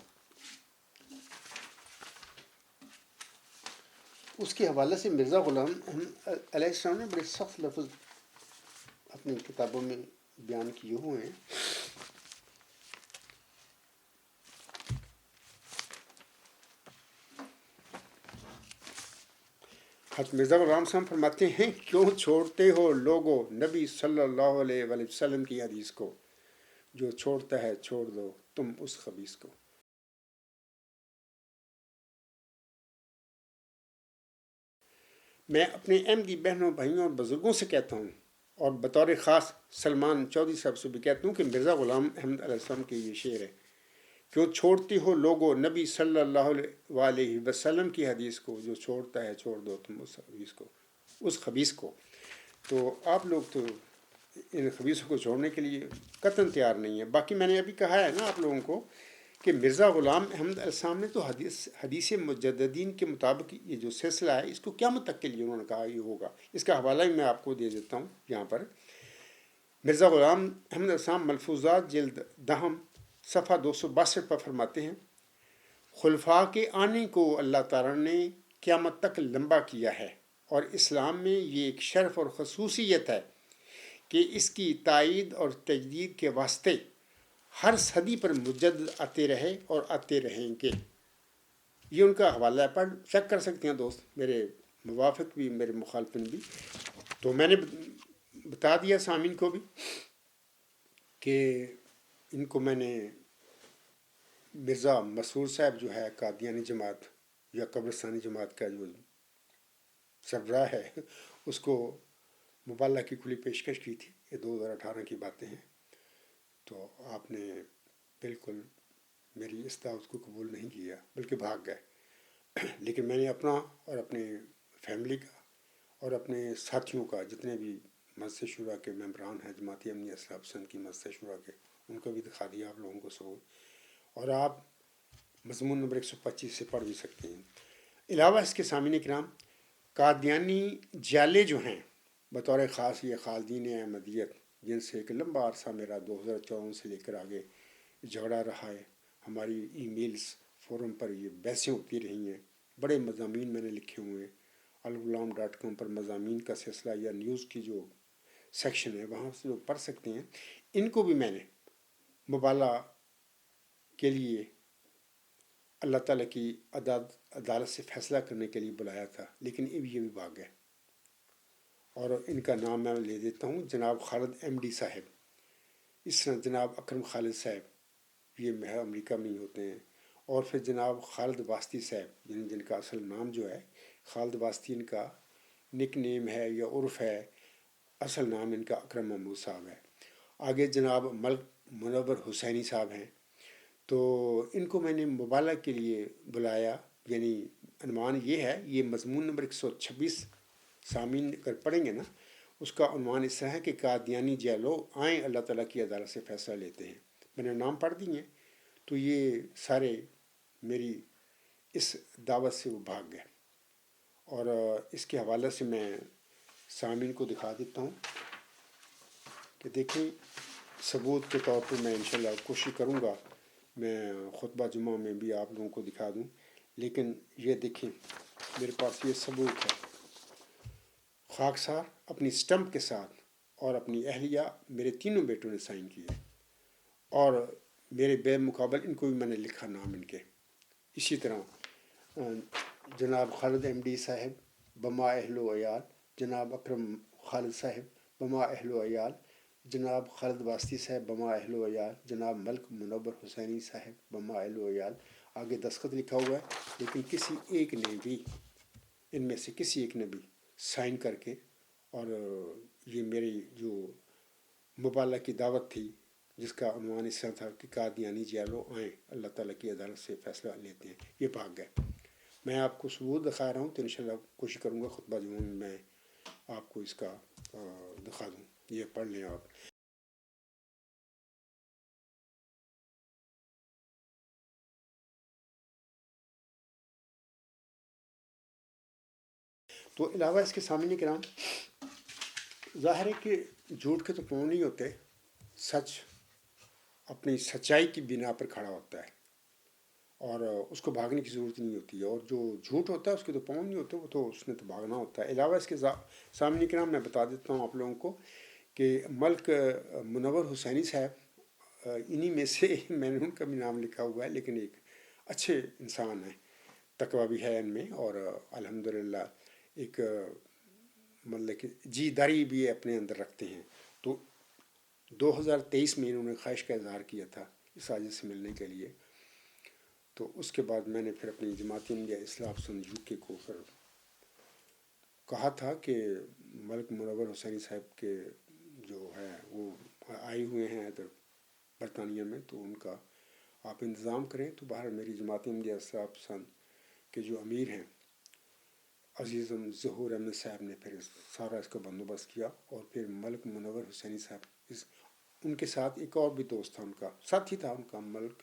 اس کے حوالے سے مرزا غلام احمد علیہ السلام نے بڑے سخت لفظ اپنی کتابوں میں بیان کیے ہوئے ہیں. حضرت مرزا غلام صاحب فرماتے ہیں کیوں چھوڑتے ہو لوگو نبی صلی اللہ علیہ وآلہ وسلم کی حدیث کو، جو چھوڑتا ہے چھوڑ دو تم اس خبیث کو. میں اپنے احمدی بہنوں بھائیوں اور بزرگوں سے کہتا ہوں اور بطور خاص سلمان چودھری صاحب سے بھی کہتا ہوں کہ مرزا غلام احمد علیہ السلام کے یہ شعر ہے، کیوں چھوڑتی ہو لوگو نبی صلی اللہ علیہ وسلم کی حدیث کو، جو چھوڑتا ہے چھوڑ دو تم اس خبیث کو. تو آپ لوگ تو ان خبیثوں کو چھوڑنے کے لیے قطعاً تیار نہیں ہیں. باقی میں نے ابھی کہا ہے نا آپ لوگوں کو کہ مرزا غلام احمد علیہ السلام نے تو حدیث مجددین کے مطابق یہ جو سلسلہ ہے اس کو قیامت تک کے لیے انہوں نے کہا یہ ہوگا. اس کا حوالہ بھی میں آپ کو دے دیتا ہوں یہاں پر. مرزا غلام احمد علیہ السلام ملفوظات جلد دہم صفحہ 262 پر فرماتے ہیں خلفاء کے آنے کو اللہ تعالیٰ نے قیامت تک لمبا کیا ہے، اور اسلام میں یہ ایک شرف اور خصوصیت ہے کہ اس کی تائید اور تجدید کے واسطے ہر صدی پر مجدد آتے رہے اور آتے رہیں گے. یہ ان کا حوالہ ہے، پر چیک کر سکتے ہیں دوست، میرے موافق بھی میرے مخالفین بھی. تو میں نے بتا دیا سامعین کو بھی کہ ان کو میں نے مرزا مسرور صاحب جو ہے قادیانی جماعت یا قبرستانی جماعت کا جو سربراہ ہے اس کو مبالغہ کی کھلی پیشکش کی تھی. یہ 2018 کی باتیں ہیں. تو آپ نے بالکل میری اس دعوت کو قبول نہیں کیا بلکہ بھاگ گئے. لیکن میں نے اپنا اور اپنے فیملی کا اور اپنے ساتھیوں کا جتنے بھی مجلس شورا کے ممبران ہیں جماعت امنیہ اصلاح پسند کی مجلس شورا کے، ان کو بھی دکھا دیا آپ لوگوں کو ثبوت، اور آپ مضمون نمبر 125 سے پڑھ بھی سکتے ہیں. علاوہ اس کے سامعین کرام قادیانی جالے جو ہیں بطور خاص یہ خالدین احمدیت جن سے ایک لمبا عرصہ میرا 2014 سے لے کر آگے جھگڑا رہا ہے، ہماری ای میلز فورم پر یہ بحثیں ہوتی رہی ہیں، بڑے مضامین میں نے لکھے ہوئے ہیں. الغلام.com پر مضامین کا سلسلہ یا نیوز کی جو سیکشن ہے وہاں سے لوگ پڑھ سکتے ہیں. ان کو بھی میں نے مبالغہ کے لیے اللہ تعالیٰ کی عدالت سے فیصلہ کرنے کے لیے بلایا تھا، لیکن یہ بھی بھاگ گئے. اور ان کا نام میں لے دیتا ہوں، جناب خالد ایم ڈی صاحب، اس طرح جناب اکرم خالد صاحب یہ امریکہ میں ہی ہوتے ہیں، اور پھر جناب خالد واسطی صاحب جن کا اصل نام جو ہے خالد واسطی ان کا نک نیم ہے یا عرف ہے، اصل نام ان کا اکرم محمود صاحب ہے. آگے جناب ملک منور حسینی صاحب ہیں. تو ان کو میں نے مبالغہ کے لیے بلایا، یعنی عنوان یہ ہے، یہ مضمون نمبر 126 سامعین اگر پڑھیں گے نا اس کا عنوان اس طرح ہے کہ قادیانی جیلو آئیں اللہ تعالیٰ کی عدالت سے فیصلہ لیتے ہیں. میں نے نام پڑھ دیے ہیں. تو یہ سارے میری اس دعوت سے وہ بھاگ گئے. اور اس کے حوالے سے میں سامعین کو دکھا دیتا ہوں کہ دیکھیں ثبوت کے طور پر میں انشاءاللہ کوشش کروں گا میں خطبہ جمعہ میں بھی آپ لوگوں کو دکھا دوں. لیکن یہ دیکھیں میرے پاس یہ ثبوت ہے، خاکسار اپنی سٹمپ کے ساتھ اور اپنی اہلیہ میرے تینوں بیٹوں نے سائن کیے، اور میرے بے مقابل ان کو بھی میں نے لکھا نام ان کے. اسی طرح جناب خالد ایم ڈی صاحب بما اہل و عیال، جناب اکرم خالد صاحب بما اہل و عیال، جناب خالد واسطی صاحب بما اہل و عیال، جناب ملک منور حسینی صاحب بما اہل و عیال. آگے دستخط لکھا ہوا ہے، لیکن کسی ایک نے بھی ان میں سے کسی ایک نے بھی سائن کر کے، اور یہ میری جو مبالغہ کی دعوت تھی جس کا عنوان اس طرح تھا کہ قادیانی جیلو آئیں اللہ تعالیٰ کی عدالت سے فیصلہ لیتے ہیں، یہ بھاگ گئے. میں آپ کو ثبوت دکھا رہا ہوں، تو انشاءاللہ کوشش کروں گا خطبہ جمعہ میں آپ کو اس کا دکھا دوں. یہ پڑھ لیں آپ. تو علاوہ اس کے سامنے کرام ظاہر ہے کہ جھوٹ کے تو پاؤں نہیں ہوتے، سچ اپنی سچائی کی بنا پر کھڑا ہوتا ہے اور اس کو بھاگنے کی ضرورت نہیں ہوتی ہے، اور جو جھوٹ ہوتا ہے اس کے تو پاؤں نہیں ہوتے، وہ تو اس نے تو بھاگنا ہوتا ہے۔ علاوہ اس کے سامنے کرام میں بتا دیتا ہوں آپ لوگوں کو کہ ملک منور حسینی صاحب انہی میں سے میں نے ان کا بھی نام لکھا ہوا ہے، لیکن ایک اچھے انسان ہیں، تقویٰ بھی ہے ان میں، اور الحمدللہ ایک مطلب کہ جی داری بھی اپنے اندر رکھتے ہیں۔ تو 2023 میں انہوں نے خواہش کا اظہار کیا تھا اس ساجد سے ملنے کے لیے، تو اس کے بعد میں نے پھر اپنی جماعت احمدیہ اصلاح پسند UK کو پھر کہا تھا کہ ملک منور حسینی صاحب کے جو ہے وہ آئے ہوئے ہیں ادھر برطانیہ میں، تو ان کا آپ انتظام کریں۔ تو باہر میری جماعت احمدیہ اصلاح پسند کے جو امیر ہیں عزیزم ظہور احمد صاحب نے پھر سارا اس کا بندوبست کیا، اور پھر ملک منور حسینی صاحب ان کے ساتھ ایک اور بھی دوست تھا، ان کا ساتھی تھا ان کا ملک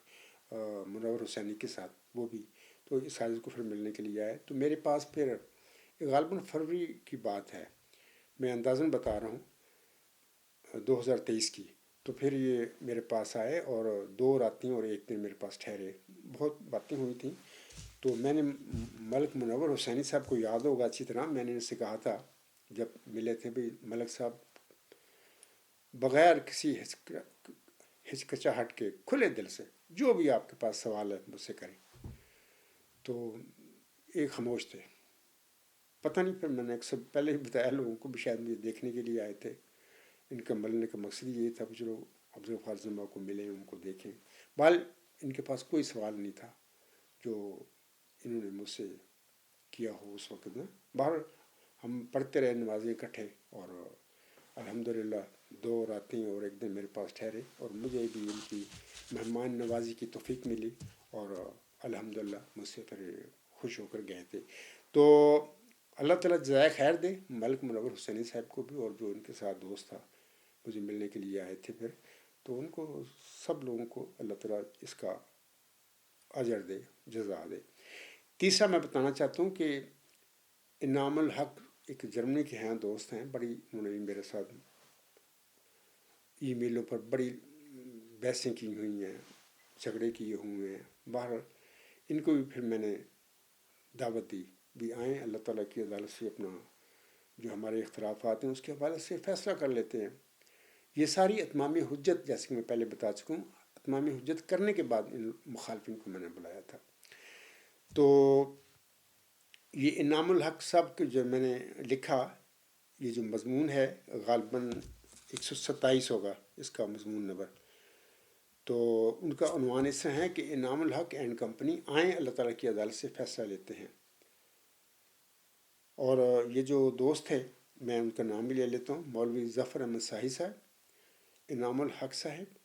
منور حسینی کے ساتھ، وہ بھی تو اس ساجد کو پھر ملنے کے لیے آئے۔ تو میرے پاس پھر غالباً فروری کی بات ہے، میں اندازاً بتا رہا ہوں 2023 کی، تو پھر یہ میرے پاس آئے اور 2 راتیں اور 1 دن میرے پاس ٹھہرے، بہت باتیں ہوئی تھیں۔ تو میں نے ملک منور حسینی صاحب کو یاد ہوگا اچھی طرح، میں نے ان سے کہا تھا جب ملے تھے، بھائی ملک صاحب بغیر کسی ہچکچاہٹ کے کھلے دل سے جو بھی آپ کے پاس سوال ہے مجھ سے کریں۔ تو ایک خاموش تھے، پتہ نہیں، پھر میں نے اکثر پہلے ہی بتایا لوگوں کو بھی، شاید مجھے دیکھنے کے لیے آئے تھے، ان کا ملنے کا مقصد یہی تھا کہ چلو عبدالغفار زمبا کو ملیں، ان کو دیکھیں۔ بال ان کے پاس کوئی سوال نہیں تھا جو انہوں نے مجھ سے کیا ہو اس وقت میں۔ باہر ہم پڑھتے رہے نمازیں اکٹھے، اور الحمدللہ 2 راتیں اور 1 دن میرے پاس ٹھہرے، اور مجھے بھی ان کی مہمان نوازی کی توفیق ملی، اور الحمدللہ مجھ سے پھر خوش ہو کر گئے تھے۔ تو اللہ تعالیٰ جزائے خیر دے ملک منور حسینی صاحب کو بھی، اور جو ان کے ساتھ دوست تھا مجھے ملنے کے لیے آئے تھے پھر، تو ان کو سب لوگوں کو اللہ تعالیٰ اس کا اجر دے، جزا دے۔ تیسرا میں بتانا چاہتا ہوں کہ انعام الحق ایک جرمنی کے ہیں دوست ہیں، بڑی انہوں نے میرے ساتھ ای میلوں پر بڑی بحثیں کی ہوئی ہیں، جھگڑے کیے ہوئے ہیں، باہر ان کو بھی پھر میں نے دعوت دی بھی آئیں، اللہ تعالیٰ کی عدالت سے اپنا جو ہمارے اختلافات ہیں اس کے حوالے سے فیصلہ کر لیتے ہیں۔ یہ ساری اتمام حجت، جیسے کہ میں پہلے بتا چکا ہوں، اتمام حجت کرنے کے بعد ان مخالفین کو میں نے بلایا تھا۔ تو یہ انعام الحق صاحب کے جو میں نے لکھا، یہ جو مضمون ہے غالباً 127 ہوگا اس کا مضمون نمبر، تو ان کا عنوان اس سے ہے کہ انعام الحق اینڈ کمپنی آئیں اللہ تعالیٰ کی عدالت سے فیصلہ لیتے ہیں۔ اور یہ جو دوست تھے میں ان کا نام بھی لے لیتا ہوں، مولوی ظفر احمد شاہی صاحب، انعام الحق صاحب،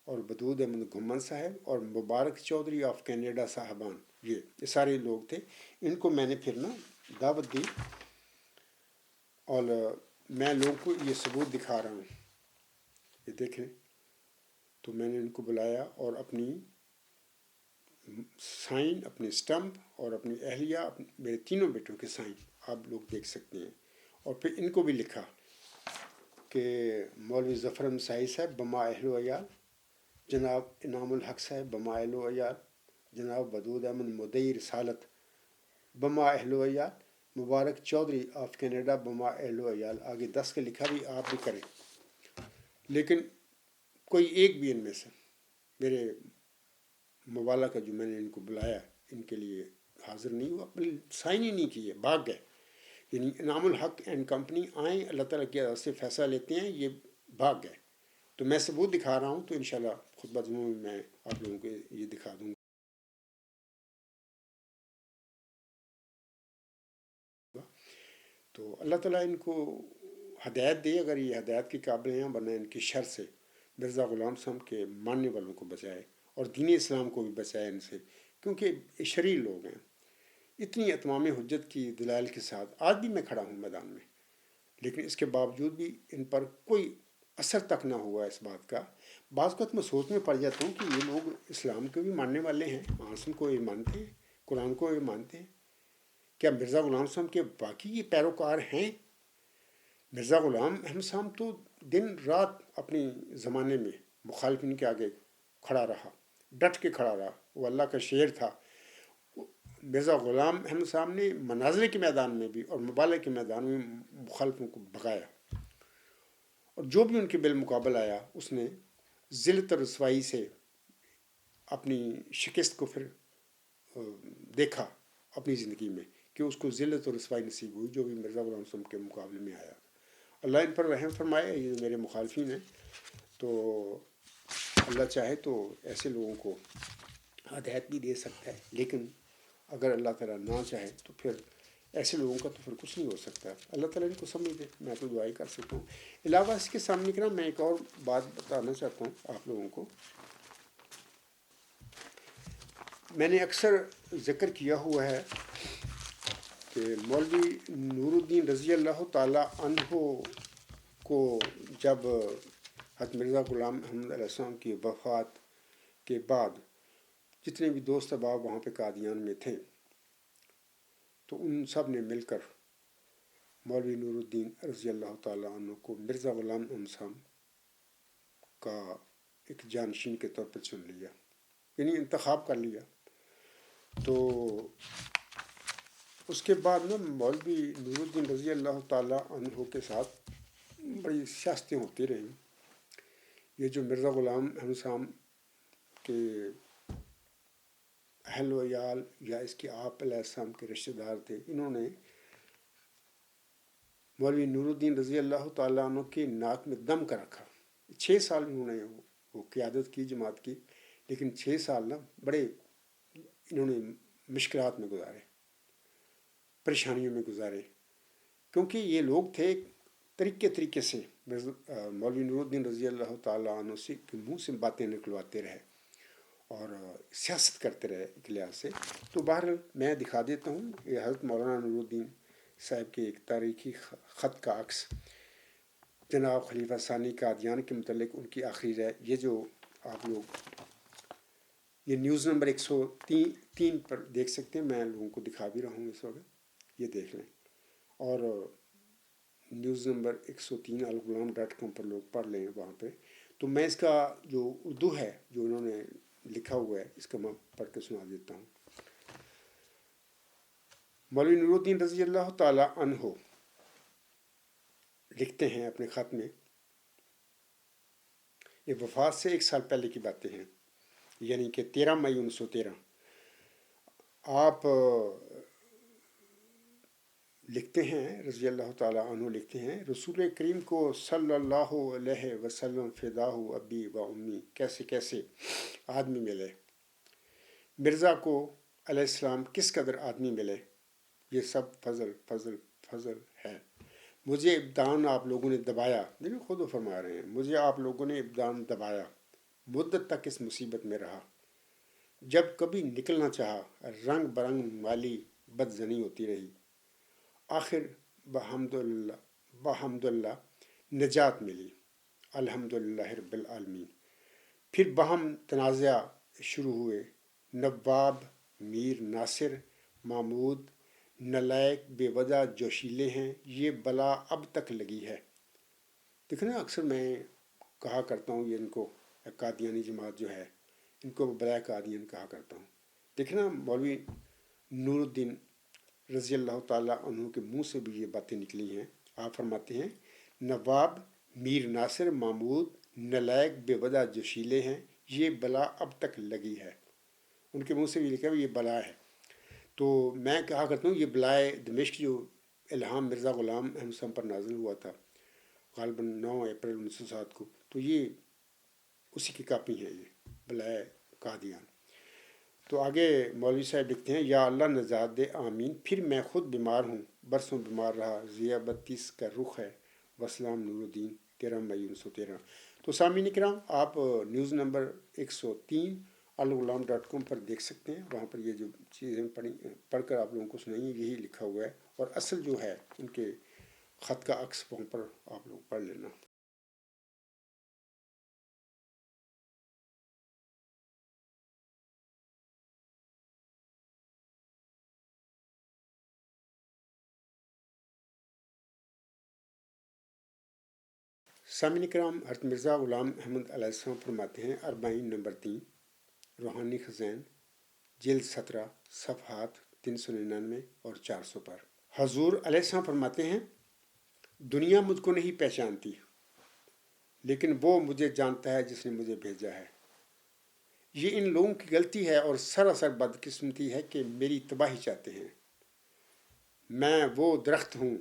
اور بدود احمد گھمن صاحب، اور مبارک چودھری آف کینیڈا صاحبان، یہ سارے لوگ تھے۔ ان کو میں نے پھر نا دعوت دی، اور میں لوگوں کو یہ ثبوت دکھا رہا ہوں، یہ دیکھیں۔ تو میں نے ان کو بلایا اور اپنی سائن، اپنے اسٹمپ اور اپنی اہلیہ، میرے تینوں بیٹوں کے سائن آپ لوگ دیکھ سکتے ہیں، اور پھر ان کو بھی لکھا کہ مولوی ظفر احمد شاہی صاحب بما اہل و عیال، جناب انعام الحق صاحب بما اہل و عیال، جناب بدود احمد مدعی رسالت بما اہل و عیال، مبارک چودھری آف کینیڈا بما اہل و عیال، آگے 10 کے لکھا بھی، آپ بھی کریں۔ لیکن کوئی ایک بھی ان میں سے میرے موالا کا جو میں نے ان کو بلایا ان کے لیے حاضر نہیں ہوا، سائن ہی نہیں کیے، بھاگ گئے۔ یعنی انعام الحق اینڈ کمپنی آئیں اللہ تعالیٰ کی عدالت سے فیصلہ لیتے ہیں، یہ بھاگ گئے۔ تو میں ثبوت دکھا رہا ہوں، تو انشاءاللہ خطبہ جمعہ میں میں آپ لوگوں کو یہ دکھا دوں گا۔ تو اللہ تعالیٰ ان کو ہدایت دے، اگر یہ ہدایت کے قابل ہیں، ورنہ ان کی شر سے مرزا غلام صاحب کے ماننے والوں کو بچائے، اور دین اسلام کو بھی بچائے ان سے، کیونکہ شریر لوگ ہیں۔ اتنی اتمام حجت کی دلائل کے ساتھ آج بھی میں کھڑا ہوں میدان میں، لیکن اس کے باوجود بھی ان پر کوئی اثر تک نہ ہوا اس بات کا۔ بعض وقت میں سوچ میں پڑ جاتا ہوں کہ یہ لوگ اسلام کے بھی ماننے والے ہیں، آسم کو یہ مانتے ہیں، قرآن کو یہ مانتے ہیں، کیا مرزا غلام صاحب کے باقی یہ پیروکار ہیں؟ مرزا غلام احمد صاحب تو دن رات اپنی زمانے میں مخالفین کے آگے کھڑا رہا، ڈٹ کے کھڑا رہا، وہ اللہ کا شعر تھا. مرزا غلام احمد صاحب نے مناظرے کے میدان میں بھی اور مبالغے کے میدان میں مخالفوں کو بھگایا، اور جو بھی ان کے بالمقابل آیا اس نے ذلت اور رسوائی سے اپنی شکست کو پھر دیکھا اپنی زندگی میں کہ اس کو ذلت اور رسوائی نصیب ہوئی جو بھی مرزا غلام صاحب کے مقابلے میں آیا. اللہ ان پر رحم فرمائے. یہ میرے مخالفین ہیں، تو اللہ چاہے تو ایسے لوگوں کو ہدایت بھی دے سکتا ہے، لیکن اگر اللہ تعالیٰ نہ چاہے تو پھر ایسے لوگوں کا تو پھر کچھ نہیں ہو سکتا. اللہ تعالیٰ ان کو سمجھ دے، میں تو دعائیں کر سکتا ہوں. علاوہ اس کے سامنے کرنا میں ایک اور بات بتانا چاہتا ہوں آپ لوگوں کو. میں نے اکثر ذکر کیا ہوا ہے کہ مولوی نور الدین رضی اللہ تعالیٰ عنہ کو جب حضرت مرزا غلام احمد علیہ السلام کی وفات کے بعد جتنے بھی دوست احباب وہاں پہ قادیان میں تھے تو ان سب نے مل کر مولوی نور الدین رضی اللہ تعالیٰ عنہ کو مرزا غلام احمد صاحب کا ایک جانشین کے طور پر چن لیا، یعنی انتخاب کر لیا. تو اس کے بعد نا مولوی نور الدین رضی اللہ تعالیٰ عنہ کے ساتھ بڑی سیاستیں ہوتی رہیں. یہ جو مرزا غلام احمد صاحب کے اہل و عیال یا اس کے آپ علیہ السلام کے رشتہ دار تھے، انہوں نے مولوی نور الدین رضی اللہ تعالیٰ عنہ کے ناک میں دم کر رکھا. 6 سال انہوں نے وہ قیادت کی جماعت کی، لیکن 6 سال نا بڑے انہوں نے مشکلات میں گزارے، پریشانیوں میں گزارے، کیونکہ یہ لوگ تھے طریقے سے مولوی نور الدین رضی اللہ تعالیٰ عنہ سے منہ سے باتیں نکلواتے رہے اور سیاست کرتے رہے ایک لحاظ سے. تو بہرحال میں دکھا دیتا ہوں یہ حضرت مولانا نور الدین صاحب کے ایک تاریخی خط کا عکس جناب خلیفہ ثانی قادیان کے متعلق ان کی آخری رائے. یہ جو آپ لوگ یہ نیوز نمبر 103 پر دیکھ سکتے ہیں، میں لوگوں کو دکھا بھی رہا ہوں اس وقت، یہ دیکھ لیں. اور نیوز نمبر 103 alغلام.com پر لوگ پڑھ لیں وہاں پہ. تو میں اس کا جو اردو ہے جو انہوں نے لکھا ہوا ہے اس کا میں پڑھ کے سنا دیتا ہوں. مولوی نور الدین رضی اللہ تعالیٰ عنہ لکھتے ہیں اپنے خط میں، یہ وفات سے 1 سال پہلے کی باتیں ہیں، یعنی کہ 13 مئی 1913. آپ لکھتے ہیں رضی اللہ تعالیٰ عنہ لکھتے ہیں، رسول کریم کو صلی اللہ علیہ وسلم فداہ ابی و امی کیسے کیسے آدمی ملے، مرزا کو علیہ السلام کس قدر آدمی ملے، یہ سب فضل فضل فضل ہے. مجھے ابدان آپ لوگوں نے دبایا، دیکھیں خود وہ فرما رہے ہیں، مجھے آپ لوگوں نے ابدان دبایا، مدت تک اس مصیبت میں رہا، جب کبھی نکلنا چاہا رنگ برنگ والی بدزنی ہوتی رہی، آخر بحمد اللہ نجات ملی، الحمدللہ رب العالمین. پھر باہم تنازع شروع ہوئے، نواب، میر ناصر، محمود نلائق بے وجہ جوشیلے ہیں، یہ بلا اب تک لگی ہے. دیکھنا اکثر میں کہا کرتا ہوں یہ ان کو قادیانی جماعت جو ہے ان کو بلا قادیان کہا کرتا ہوں. دیکھنا مولوی نور الدین رضی اللہ تعالیٰ عنہ کے منہ سے بھی یہ باتیں نکلی ہیں. آپ فرماتے ہیں نواب، میر ناصر، محمود نلائق بے وجہ جوشیلے ہیں، یہ بلا اب تک لگی ہے. ان کے منہ سے بھی لکھا ہے یہ بلا ہے. تو میں کہا کرتا ہوں یہ بلائے دمشق جو الہام مرزا غلام احمد صاحب پر نازل ہوا تھا غالباً 9 اپریل 1907 کو، تو یہ اسی کی کاپی ہے، یہ بلائے قادیان. تو آگے مولوی صاحب لکھتے ہیں یا اللہ نجات دے آمین. پھر میں خود بیمار ہوں، برسوں بیمار رہا، ضیا 32 کا رخ ہے، وسلام نور الدین 13 مئی 1913. تو سامعین کرام آپ نیوز نمبر 103 alغلام.com پر دیکھ سکتے ہیں، وہاں پر یہ جو چیزیں پڑھ کر آپ لوگوں کو سنائیں یہی لکھا ہوا ہے، اور اصل جو ہے ان کے خط کا عکس وہاں پر آپ لوگ پڑھ لینا. سامعین کرام، حضرت مرزا غلام احمد علیہ السلام فرماتے ہیں، اربعین نمبر 3، روحانی خزین، جلد 17، صفحات 399 اور 400 پر۔ حضور علیہ السلام فرماتے ہیں، دنیا مجھ کو نہیں پہچانتی، لیکن وہ مجھے جانتا ہے جس نے مجھے بھیجا ہے۔ یہ ان لوگوں کی غلطی ہے اور سراسر بدقسمتی ہے کہ میری تباہی چاہتے ہیں۔ میں وہ درخت ہوں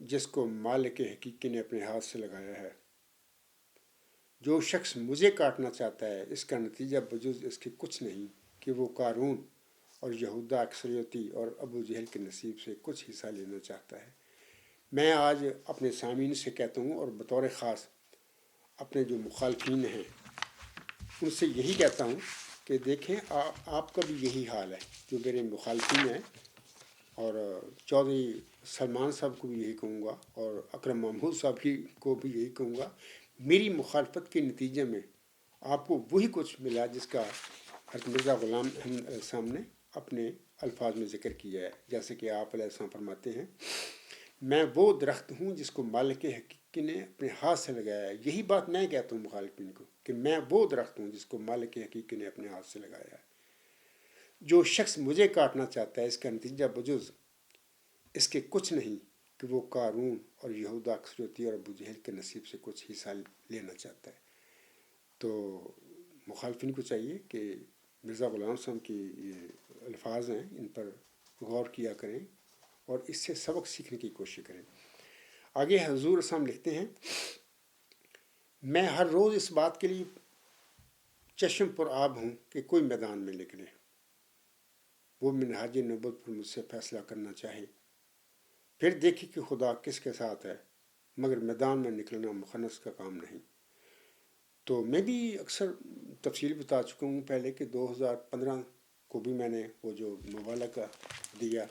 جس کو مالک حقیقی نے اپنے ہاتھ سے لگایا ہے۔ جو شخص مجھے کاٹنا چاہتا ہے، اس کا نتیجہ بجز اس کے کچھ نہیں کہ وہ قارون اور یہودا اکثریتی اور ابو جہل کے نصیب سے کچھ حصہ لینا چاہتا ہے۔ میں آج اپنے سامعین سے کہتا ہوں، اور بطور خاص اپنے جو مخالفین ہیں ان سے یہی کہتا ہوں کہ دیکھیں، آپ کا بھی یہی حال ہے جو میرے مخالفین ہیں، اور چودھری سلمان صاحب کو بھی یہی کہوں گا، اور اکرم محمود صاحب کو بھی یہی کہوں گا، میری مخالفت کے نتیجے میں آپ کو وہی کچھ ملا جس کا حضرت مرزا غلام احمد علیہ السلام نے اپنے الفاظ میں ذکر کیا ہے۔ جیسے کہ آپ علیہ السلام فرماتے ہیں، میں وہ درخت ہوں جس کو مالک حقیقی نے اپنے ہاتھ سے لگایا ہے۔ یہی بات میں کہتا ہوں مخالفین کو کہ میں وہ درخت ہوں جس کو مالک حقیقی نے اپنے ہاتھ سے لگایا ہے۔ جو شخص مجھے کاٹنا چاہتا ہے، اس کا نتیجہ بجز اس کے کچھ نہیں کہ وہ قارون اور یہودا اکثریتی اور ابو جہل کے نصیب سے کچھ حصہ لینا چاہتا ہے۔ تو مخالفین کو چاہیے کہ مرزا غلام صاحب کی یہ الفاظ ہیں، ان پر غور کیا کریں اور اس سے سبق سیکھنے کی کوشش کریں۔ آگے حضور صاحب لکھتے ہیں، میں ہر روز اس بات کے لیے چشم پر آب ہوں کہ کوئی میدان میں نکلے، وہ منہاج نبوت پر مجھ سے فیصلہ کرنا چاہے، پھر دیکھے کہ خدا کس کے ساتھ ہے، مگر میدان میں نکلنا مخنث کا کام نہیں۔ تو میں بھی اکثر تفصیل بتا چکا ہوں پہلے کہ 2015 کو بھی میں نے وہ جو مبالغہ دیا،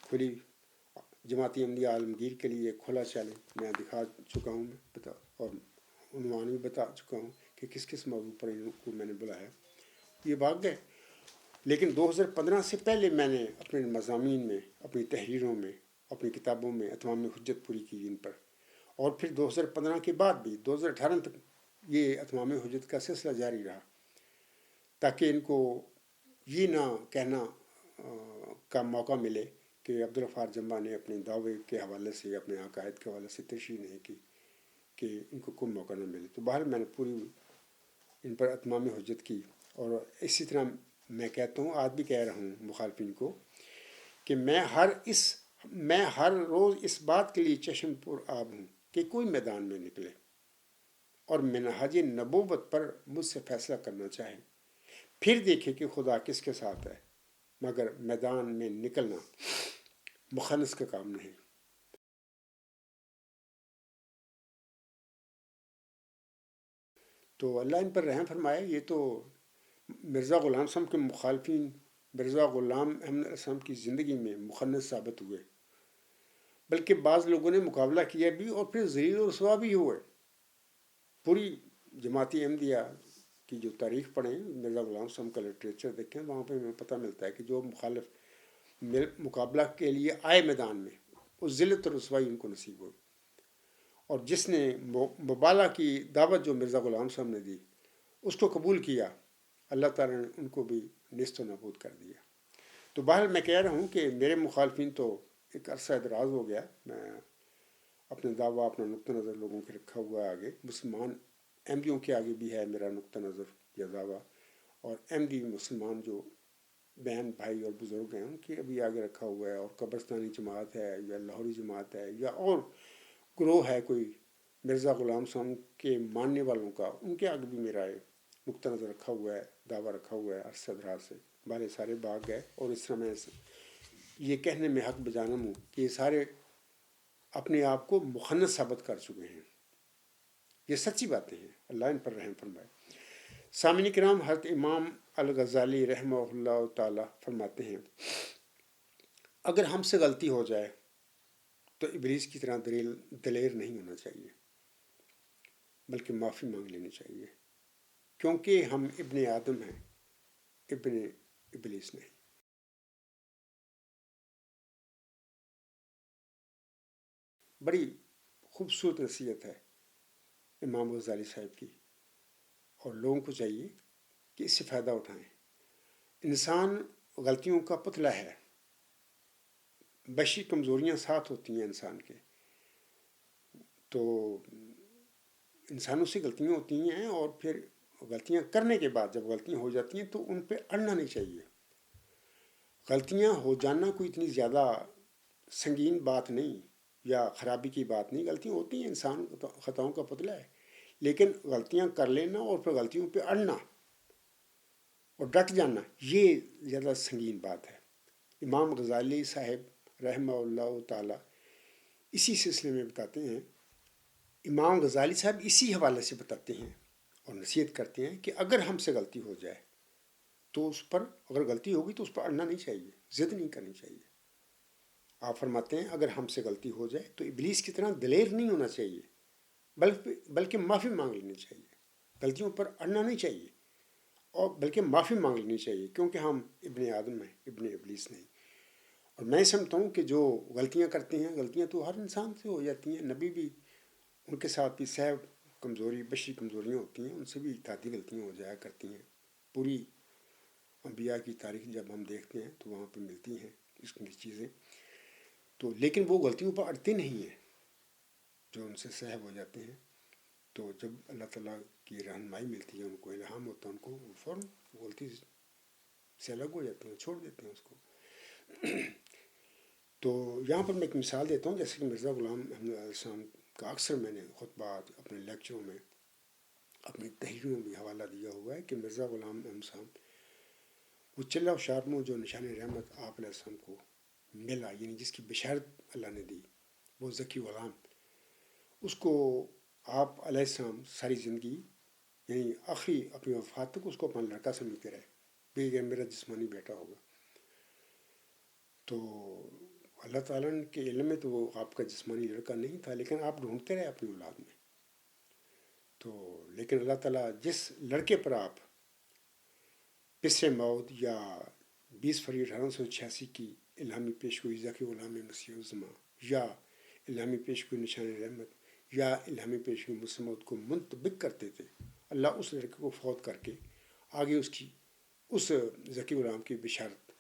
کھلی جماعتی احمدیہ عالمگیر کے لیے کھلا چیلنج میں دکھا چکا ہوں، اور عنوان بھی بتا چکا ہوں کہ کس کس موضوع پر ان کو میں نے بلایا۔ یہ بھاگ گئے، لیکن 2015 سے پہلے میں نے اپنے مضامین میں، اپنی تحریروں میں، اپنی کتابوں میں اتمام حجت پوری کی ان پر، اور پھر 2015 کے بعد بھی 2018 تک یہ اتمام حجت کا سلسلہ جاری رہا، تاکہ ان کو یہ نہ کہنا کا موقع ملے کہ عبدالغفار جمعہ نے اپنے دعوے کے حوالے سے، اپنے عقائد کے حوالے سے تشریح نہیں کی، کہ ان کو کوئی موقع نہ ملے۔ تو بہرحال میں نے پوری ان پر اتمام حجت کی، اور اسی طرح میں کہتا ہوں، آج بھی کہہ رہا ہوں مخالفین کو کہ میں ہر روز اس بات کے لیے چشم پر آب ہوں کہ کوئی میدان میں نکلے اور منہاج نبوت پر مجھ سے فیصلہ کرنا چاہے، پھر دیکھے کہ خدا کس کے ساتھ ہے، مگر میدان میں نکلنا مخنث کا کام نہیں۔ تو اللہ ان پر رحم فرمائے۔ یہ تو مرزا غلام صاحب کے مخالفین مرزا غلام احمد علیہ السلام کی زندگی میں مخنث ثابت ہوئے، بلکہ بعض لوگوں نے مقابلہ کیا بھی اور پھر ذلیل و رسوا بھی ہوئے۔ پوری جماعتی احمدیہ کی جو تاریخ پڑھیں، مرزا غلام صاحب کا لٹریچر دیکھیں، وہاں پہ ہمیں پتہ ملتا ہے کہ جو مخالف مقابلہ کے لیے آئے میدان میں، وہ ذلت اور رسوائی ان کو نصیب ہوئی، اور جس نے مبالغہ کی دعوت جو مرزا غلام صاحب نے دی اس کو قبول کیا، اللہ تعالیٰ نے ان کو بھی نیست و نابود کر دیا۔ تو بہرحال میں کہہ رہا ہوں کہ میرے مخالفین تو ایک عرصہ دراز ہو گیا، میں اپنے دعویٰ، اپنا نقطہ نظر لوگوں کے رکھا ہوا ہے آگے، مسلمان احمدیوں کے آگے بھی ہے میرا نقطہ نظر یا دعویٰ، اور احمدی مسلمان جو بہن بھائی اور بزرگ ہیں ان کے ابھی آگے رکھا ہوا ہے، اور قبرستانی جماعت ہے یا لاہوری جماعت ہے یا اور گروہ ہے کوئی مرزا غلام صاحب کے ماننے والوں کا، ان کے آگے بھی میرا نقطہ نظر رکھا ہوا ہے، دعویٰ رکھا ہوا ہے عرصہ دراز سے۔ بھلے سارے بھاگ گئے، اور اس طرح میں یہ کہنے میں حق بجانم ہوں کہ یہ سارے اپنے آپ کو مخنث ثابت کر چکے ہیں۔ یہ سچی باتیں ہیں، اللہ ان پر رحم فرمائے۔ سامعین کرام، حضرت امام الغزالی رحمہ اللہ تعالی فرماتے ہیں، اگر ہم سے غلطی ہو جائے تو ابلیس کی طرح دلیر نہیں ہونا چاہیے، بلکہ معافی مانگ لینی چاہیے، کیونکہ ہم ابن آدم ہیں، ابن ابلیس نہیں۔ بڑی خوبصورت نصیحت ہے امام غزالی صاحب کی، اور لوگوں کو چاہیے کہ اس سے فائدہ اٹھائیں۔ انسان غلطیوں کا پتلا ہے، بشری کمزوریاں ساتھ ہوتی ہیں انسان کے، تو انسانوں سے غلطیاں ہوتی ہیں، اور پھر غلطیاں کرنے کے بعد جب غلطیاں ہو جاتی ہیں تو ان پہ اڑنا نہیں چاہیے۔ غلطیاں ہو جانا کوئی اتنی زیادہ سنگین بات نہیں یا خرابی کی بات نہیں، غلطیاں ہوتی ہیں، انسان خطاؤں کا پتلا ہے، لیکن غلطیاں کر لینا اور پھر غلطیوں پہ اڑنا اور ڈٹ جانا یہ زیادہ سنگین بات ہے۔ امام غزالی صاحب رحمہ اللہ تعالی اسی سلسلے میں بتاتے ہیں، امام غزالی صاحب اسی حوالے سے بتاتے ہیں اور نصیحت کرتے ہیں کہ اگر ہم سے غلطی ہو جائے تو اس پر، اگر غلطی ہوگی تو اس پر اڑنا نہیں چاہیے، ضد نہیں کرنی چاہیے۔ آپ فرماتے ہیں اگر ہم سے غلطی ہو جائے تو ابلیس کی طرح دلیر نہیں ہونا چاہیے، بلکہ معافی مانگ لینی چاہیے، غلطیوں پر اڑنا نہیں چاہیے، اور بلکہ معافی مانگ لینی چاہیے، کیونکہ ہم ابن آدم ہیں، ابن ابلیس نہیں۔ اور میں سمجھتا ہوں کہ جو غلطیاں کرتے ہیں، غلطیاں تو ہر انسان سے ہو جاتی ہیں، نبی بھی ان کے ساتھ بھی صحب کمزوری، بشری کمزوریاں ہوتی ہیں، ان سے بھی اتحادی غلطیاں ہو جایا کرتی ہیں۔ پوری انبیاء کی تاریخ جب ہم دیکھتے ہیں تو وہاں پہ ملتی ہیں اس کی چیزیں، تو لیکن وہ غلطیوں پر اڑتے نہیں ہیں جو ان سے صحب ہو جاتے ہیں۔ تو جب اللہ تعالیٰ کی رہنمائی ملتی ہے، ان کو الہام ہوتا ہے، ان کو فوراً غلطی سے الگ ہو جاتے ہیں، چھوڑ دیتے ہیں اس کو۔ تو یہاں پر میں ایک مثال دیتا ہوں، جیسے کہ مرزا غلام احمد علیہ السلام کا اکثر میں نے خطبات اپنے لیکچروں میں، اپنی تحریروں میں بھی حوالہ دیا ہوا ہے کہ مرزا غلام احمد صاحب وہ چلہ و شارموں جو نشان رحمت آپ علیہ السلام کو ملا، یعنی جس کی بشارت اللہ نے دی، وہ ذکی غلام، اس کو آپ علیہ السلام ساری زندگی یعنی آخری اپنی وفات تک اس کو اپنا لڑکا سمجھتے رہے، بھی یہ میرا جسمانی بیٹا ہوگا۔ تو اللہ تعالیٰ کے علم میں تو وہ آپ کا جسمانی لڑکا نہیں تھا، لیکن آپ ڈھونڈتے رہے اپنی اولاد میں۔ تو لیکن اللہ تعالیٰ جس لڑکے پر آپ پسر موت یا 20 فروری 1886 کی الہامی پیشگوئی ذکی غلام مسیح الزماں، یا الہامی پیشگوئی نشان رحمت، یا الہامی پیشگوئی مسیح موت کو منطبق کرتے تھے، اللہ اس لڑکے کو فوت کر کے آگے اس ذکی غلام کی بشارت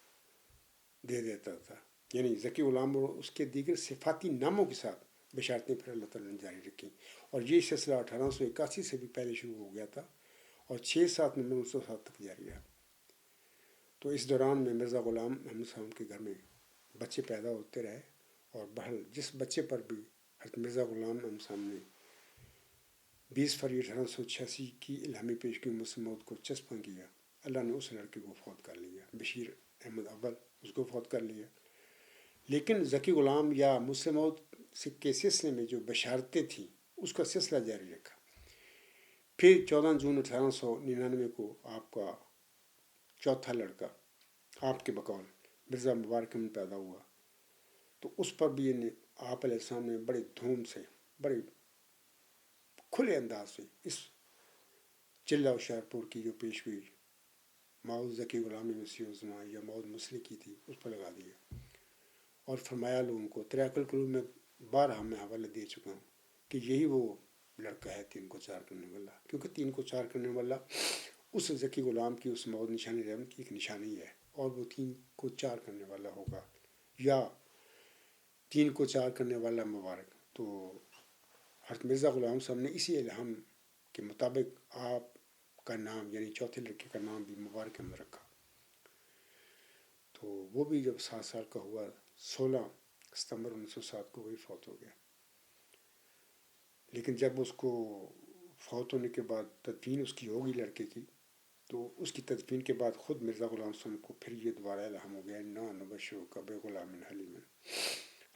دے دیتا تھا، یعنی ذکی غلام اور اس کے دیگر صفاتی ناموں کے ساتھ بشارتیں پھر اللہ تعالیٰ نے جاری رکھیں، اور یہ سلسلہ 1881 سے بھی پہلے شروع ہو گیا تھا اور 6-7 نومبر 1907 تک جاری رہا۔ تو اس دوران میں مرزا غلام احمد صاحب کے گھر میں بچے پیدا ہوتے رہے، اور بہرحال جس بچے پر بھی حضرت مرزا غلام احمد صاحب نے 20 فروری 1886 کی الہامی پیشگوئی مسیح موت کو چسپاں کیا، اللہ نے اس لڑکے کو فوت کر لیا، بشیر احمد اول اس کو فوت کر لیا۔ لیکن ذکی غلام یا مسیح موت کے سلسلے میں جو بشارتیں تھیں اس کا سلسلہ جاری رکھا۔ پھر 14 جون 1899 کو آپ کا چوتھا لڑکا آپ کے بقول مرزا مبارک میں پیدا ہوا، تو اس پر بھی آپ علیہ السلام نے بڑے دھوم سے، بڑے کھلے انداز سے اس چلہ و شارپور کی جو پیشگوئی موعود ذکی غلام مسیح الزماں یا موعود مسلح کی تھی اس پر لگا دیا، اور فرمایا لوگوں کو، طریق القلوب میں بارہا میں حوالہ دے چکا ہوں کہ یہی وہ لڑکا ہے 3 کو 4 کرنے والا، کیونکہ 3 کو 4 کرنے والا اس ذکی غلام کی اس موعود نشانی رحمت کی ایک نشانی ہے، اور وہ 3 کو 4 کرنے والا ہوگا یا 3 کو 4 کرنے والا مبارک۔ تو حضرت مرزا غلام صاحب نے اسی الہام کے مطابق آپ کا نام یعنی چوتھے لڑکے کا نام بھی مبارک احمد رکھا۔ تو وہ بھی جب 7 سال کا ہوا 16 ستمبر 1907 کو وہی فوت ہو گیا۔ لیکن جب اس کو فوت ہونے کے بعد تدفین اس کی ہوگی لڑکے کی، تو اس کی تدفین کے بعد خود مرزا غلام صاحب کو پھر یہ دوبارہ الہام ہو گیا، نا نبشرک کا بے غلام حلیم،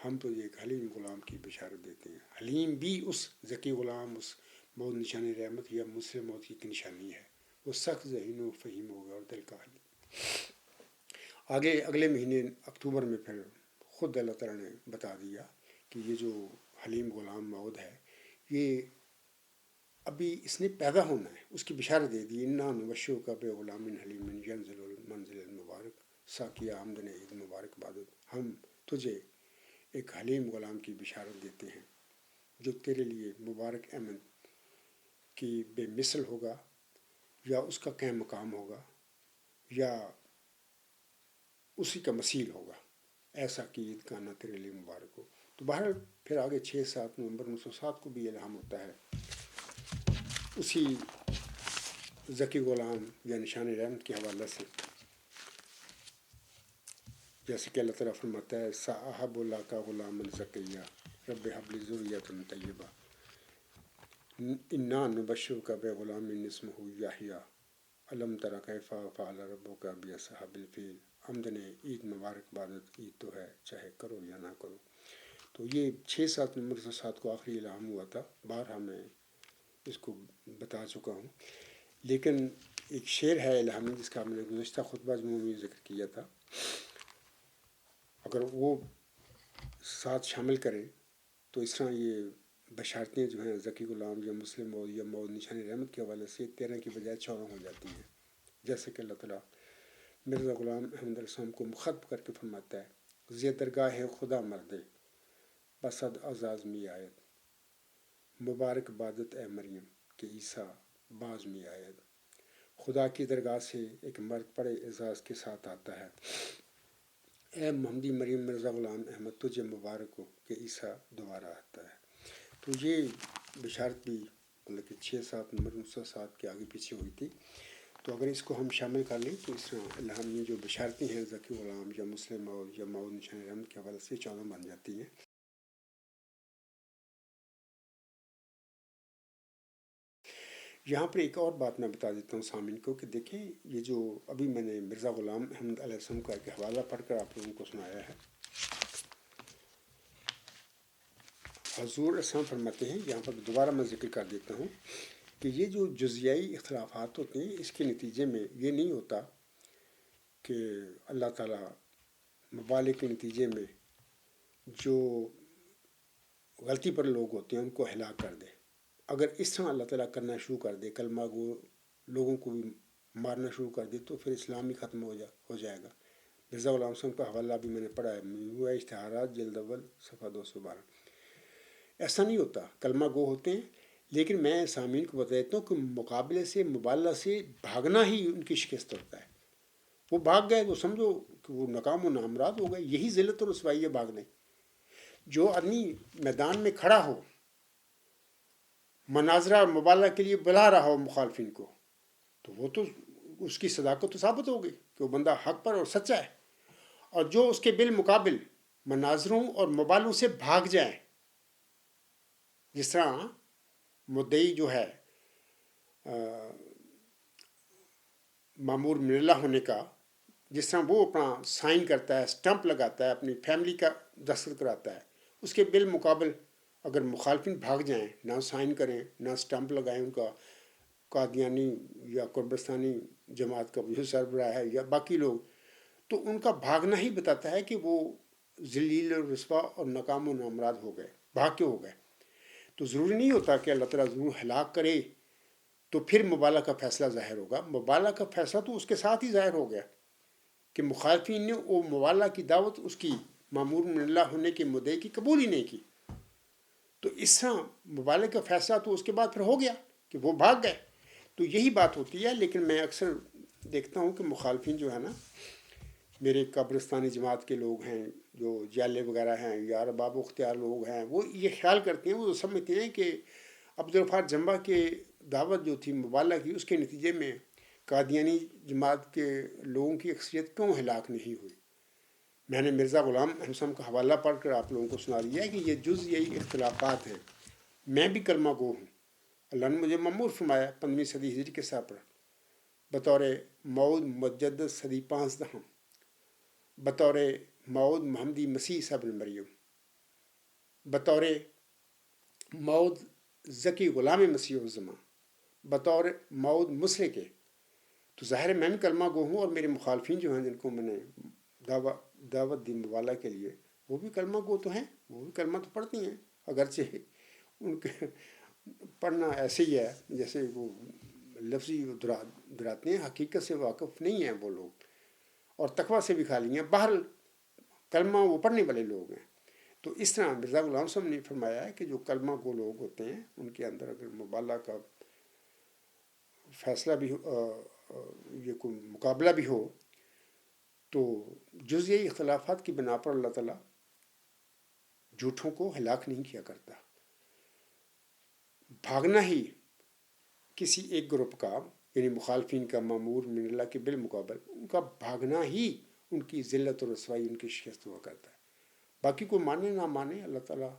ہم تو یہ ایک حلیم غلام کی بشارت دیتے ہیں۔ حلیم بھی اس ذکی غلام، اس موت نشانی رحمت یا مسلم موت کی نشانی ہے، وہ سخت ذہین و فہیم ہوگا اور دل کا حلیم۔ آگے اگلے مہینے اکتوبر میں پھر خود اللہ تعالیٰ نے بتا دیا کہ یہ جو حلیم غلام موعود ہے یہ ابھی اس نے پیدا ہونا ہے، اس کی بشارت دے دی، انا نبشرک کا بے غلام حلیم ینزل المنزل المبارک ساقیہ آمدن عید مبارک بادت، ہم تجھے ایک حلیم غلام کی بشارت دیتے ہیں جو تیرے لیے مبارک احمد کی بے مثل ہوگا یا اس کا قائم مقام ہوگا یا اسی کا مثیل ہوگا، ایسا کہ عید کا آنا تیرے لیے مبارک ہو. تو بہرحال پھر آگے 6-7 نومبر 1907 کو بھی الہام ہوتا ہے اسی ذکی غلام یا نشان رحمت کے حوالے سے، جیسے کہ اللہ تعالیٰ فرماتا ہے صاحب اللہ کا غلام ذکیہ رب حبل ذریۃ طیبہ انا نبشرک بغلام اسمہ یحییٰ علم تری کیف فعل ربک باصحاب الفیل. آمدن عید مبارکباد، عید تو ہے چاہے کرو یا نہ کرو. تو یہ 6-7 نومبر 1907 کو آخری الہام ہوا تھا. بارہا میں اس کو بتا چکا ہوں، لیکن ایک شعر ہے الہامی جس کا ہم نے گزشتہ خطبہ جمعہ میں ذکر کیا تھا. اگر وہ ساتھ شامل کریں تو اس طرح یہ بشارتیں جو ہیں ذکی غلام یا مسلم موعود یا موعود نشان رحمت کے حوالے سے 13 کی بجائے 14 ہو جاتی ہیں. جیسے کہ اللہ تعالیٰ مرزا غلام احمد علیہ السلام کو مخاطب کر کے فرماتا ہے زی درگاہ خدا مردے بصد اعزاز می آید مبارک بادت اے مریم کہ عیسیٰ باز میں آید. خدا کی درگاہ سے ایک مرد بڑے اعزاز کے ساتھ آتا ہے، اے محمدی مریم مرزا غلام احمد تجھے مبارک ہو کہ عیسیٰ دوبارہ آتا ہے. تو یہ بشارت بھی مطلب کہ 6-7 نومبر 1907 کے آگے پیچھے ہوئی تھی. تو اگر اس کو ہم شامل کر لیں تو اس طرح الہامی جو بشارتیں ہیں ذکی غلام یا مسلم موعود یا موعود نشان رحمت کے حوالے سے 14 بن جاتی ہیں. یہاں پر ایک اور بات میں بتا دیتا ہوں سامعین کو کہ دیکھیں یہ جو ابھی میں نے مرزا غلام احمد علیہ السلام کا ایک حوالہ پڑھ کر آپ لوگوں کو سنایا ہے، حضور اسلام فرماتے ہیں، یہاں پر دوبارہ میں ذکر کر دیتا ہوں کہ یہ جو جزیائی اختلافات ہوتے ہیں اس کے نتیجے میں یہ نہیں ہوتا کہ اللہ تعالیٰ مبالغ کے نتیجے میں جو غلطی پر لوگ ہوتے ہیں ان کو ہلاک کر دے. اگر اس طرح اللہ تعالیٰ کرنا شروع کر دے، کلمہ گو لوگوں کو بھی مارنا شروع کر دے، تو پھر اسلام ہی ختم ہو جائے گا. مرزا غلام صاحب کا حوالہ بھی میں نے پڑھا ہے، ہوا اشتہارات جلد اول صفحہ 212. ایسا نہیں ہوتا، کلمہ گو ہوتے ہیں، لیکن میں سامعین کو بتا دیتا ہوں کہ مقابلے سے مبالغہ سے بھاگنا ہی ان کی شکست ہوتا ہے. وہ بھاگ گئے وہ سمجھو کہ وہ ناکام و نامراد ہو گئے. یہی ذلت اور رسوائی ہے بھاگنے. جو آدمی میدان میں کھڑا ہو، مناظرہ اور مبالغہ کے لیے بلا رہا ہو مخالفین کو، تو وہ تو اس کی صداقت تو ثابت ہو گئی کہ وہ بندہ حق پر اور سچا ہے. اور جو اس کے بالمقابل مناظروں اور مبالغوں سے بھاگ جائیں، جس طرح مدعی جو ہے مامور من اللہ ہونے کا، جس طرح وہ اپنا سائن کرتا ہے، سٹمپ لگاتا ہے، اپنی فیملی کا دستخط کراتا ہے، اس کے بالمقابل اگر مخالفین بھاگ جائیں، نہ سائن کریں، نہ سٹمپ لگائیں ان کا، قادیانی یا قربستانی جماعت کا جو سربراہ ہے یا باقی لوگ، تو ان کا بھاگنا ہی بتاتا ہے کہ وہ ذلیل اور رسوا اور ناکام و نامراد ہو گئے. بھاگ کے ہو گئے. تو ضروری نہیں ہوتا کہ اللہ تعالیٰ ضرور ہلاک کرے تو پھر مبالغہ کا فیصلہ ظاہر ہوگا. مبالغہ کا فیصلہ تو اس کے ساتھ ہی ظاہر ہو گیا کہ مخالفین نے وہ مبالغہ کی دعوت اس کی مامور من اللہ ہونے کے مدعی کی قبول ہی نہیں کی. تو اس طرح مبالغہ کا فیصلہ تو اس کے بعد پھر ہو گیا کہ وہ بھاگ گئے. تو یہی بات ہوتی ہے. لیکن میں اکثر دیکھتا ہوں کہ مخالفین جو ہے نا، میرے قبرستانی جماعت کے لوگ ہیں جو جالے وغیرہ ہیں یا ارباب اختیار لوگ ہیں، وہ یہ خیال کرتے ہیں، وہ سمجھتے ہیں کہ عبدالغفار جمبہ کے دعوت جو تھی مبالغہ کی، اس کے نتیجے میں قادیانی جماعت کے لوگوں کی اکثریت کیوں ہلاک نہیں ہوئی. میں نے مرزا غلام احمد صاحب کا حوالہ پڑھ کر آپ لوگوں کو سنا دیا ہے کہ یہ جز یہی اختلافات ہیں. میں بھی کلمہ گو ہوں. اللہ نے مجھے مأمور فرمایا 15ویں صدی ہجری کے سال پر بطور موعود مجدد صدی 15 بطور موعود محمدی مسیح صاحب المریم، بطور موعود ذکی غلام مسیح الزمان، بطور موعود مسلح کے. تو ظاہر ہے میں بھی کلمہ گو ہوں، اور میرے مخالفین جو ہیں جن کو میں نے دعوت دی مبالغہ کے لیے، وہ بھی کلمہ گو تو ہیں، وہ بھی کلمہ تو پڑھتی ہیں، اگرچہ ان کے پڑھنا ایسے ہی ہے جیسے وہ لفظی دراتے ہیں، حقیقت سے واقف نہیں ہیں وہ لوگ، اور تقویٰ سے بھی خالی ہیں. بہرحال کلمہ وہ پڑھنے والے لوگ ہیں. تو اس طرح مرزا غلام صاحب نے فرمایا ہے کہ جو کلمہ گو لوگ ہوتے ہیں ان کے اندر اگر مبالغہ کا فیصلہ بھی یہ کوئی مقابلہ بھی ہو تو جزئی اختلافات کی بنا پر اللہ تعالیٰ جھوٹوں کو ہلاک نہیں کیا کرتا. بھاگنا ہی کسی ایک گروپ کا یعنی مخالفین کا معمور من اللہ کے بالمقابل ان کا بھاگنا ہی ان کی ذلت اور رسوائی ان کی شکست ہوا کرتا ہے. باقی کوئی مانے نہ مانے اللہ تعالیٰ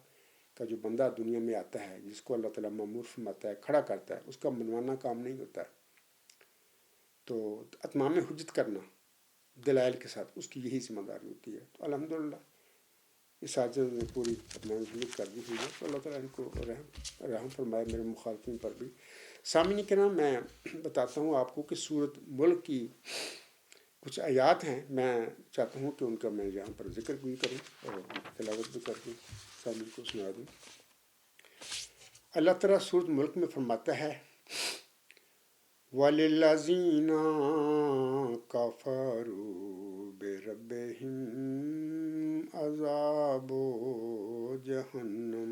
کا جو بندہ دنیا میں آتا ہے جس کو اللہ تعالیٰ معمور فرماتا ہے کھڑا کرتا ہے اس کا منوانا کام نہیں ہوتا ہے. تو اتمام حجت کرنا دلائل کے ساتھ اس کی یہی ذمہ داری ہوتی ہے. تو الحمدللہ اس عاجز نے پوری اتمام حجت کر دی ہوئی ہے. تو اللہ تعالیٰ ان کو رحم فرمائے میرے مخالفین پر بھی. سامعین کرام میں بتاتا ہوں آپ کو کہ سورۃ ملک کی کچھ آیات ہیں. میں چاہتا ہوں کہ ان کا میں یہاں پر ذکر بھی کروں اور تلاوت بھی کر دوں سامعین کو سنا دوں. اللہ تعالیٰ سورۃ ملک میں فرماتا ہے وَلِلَّذِينَ كَفَرُوا بِرَبِّهِمْ عَذَابُ جَهَنَّمَ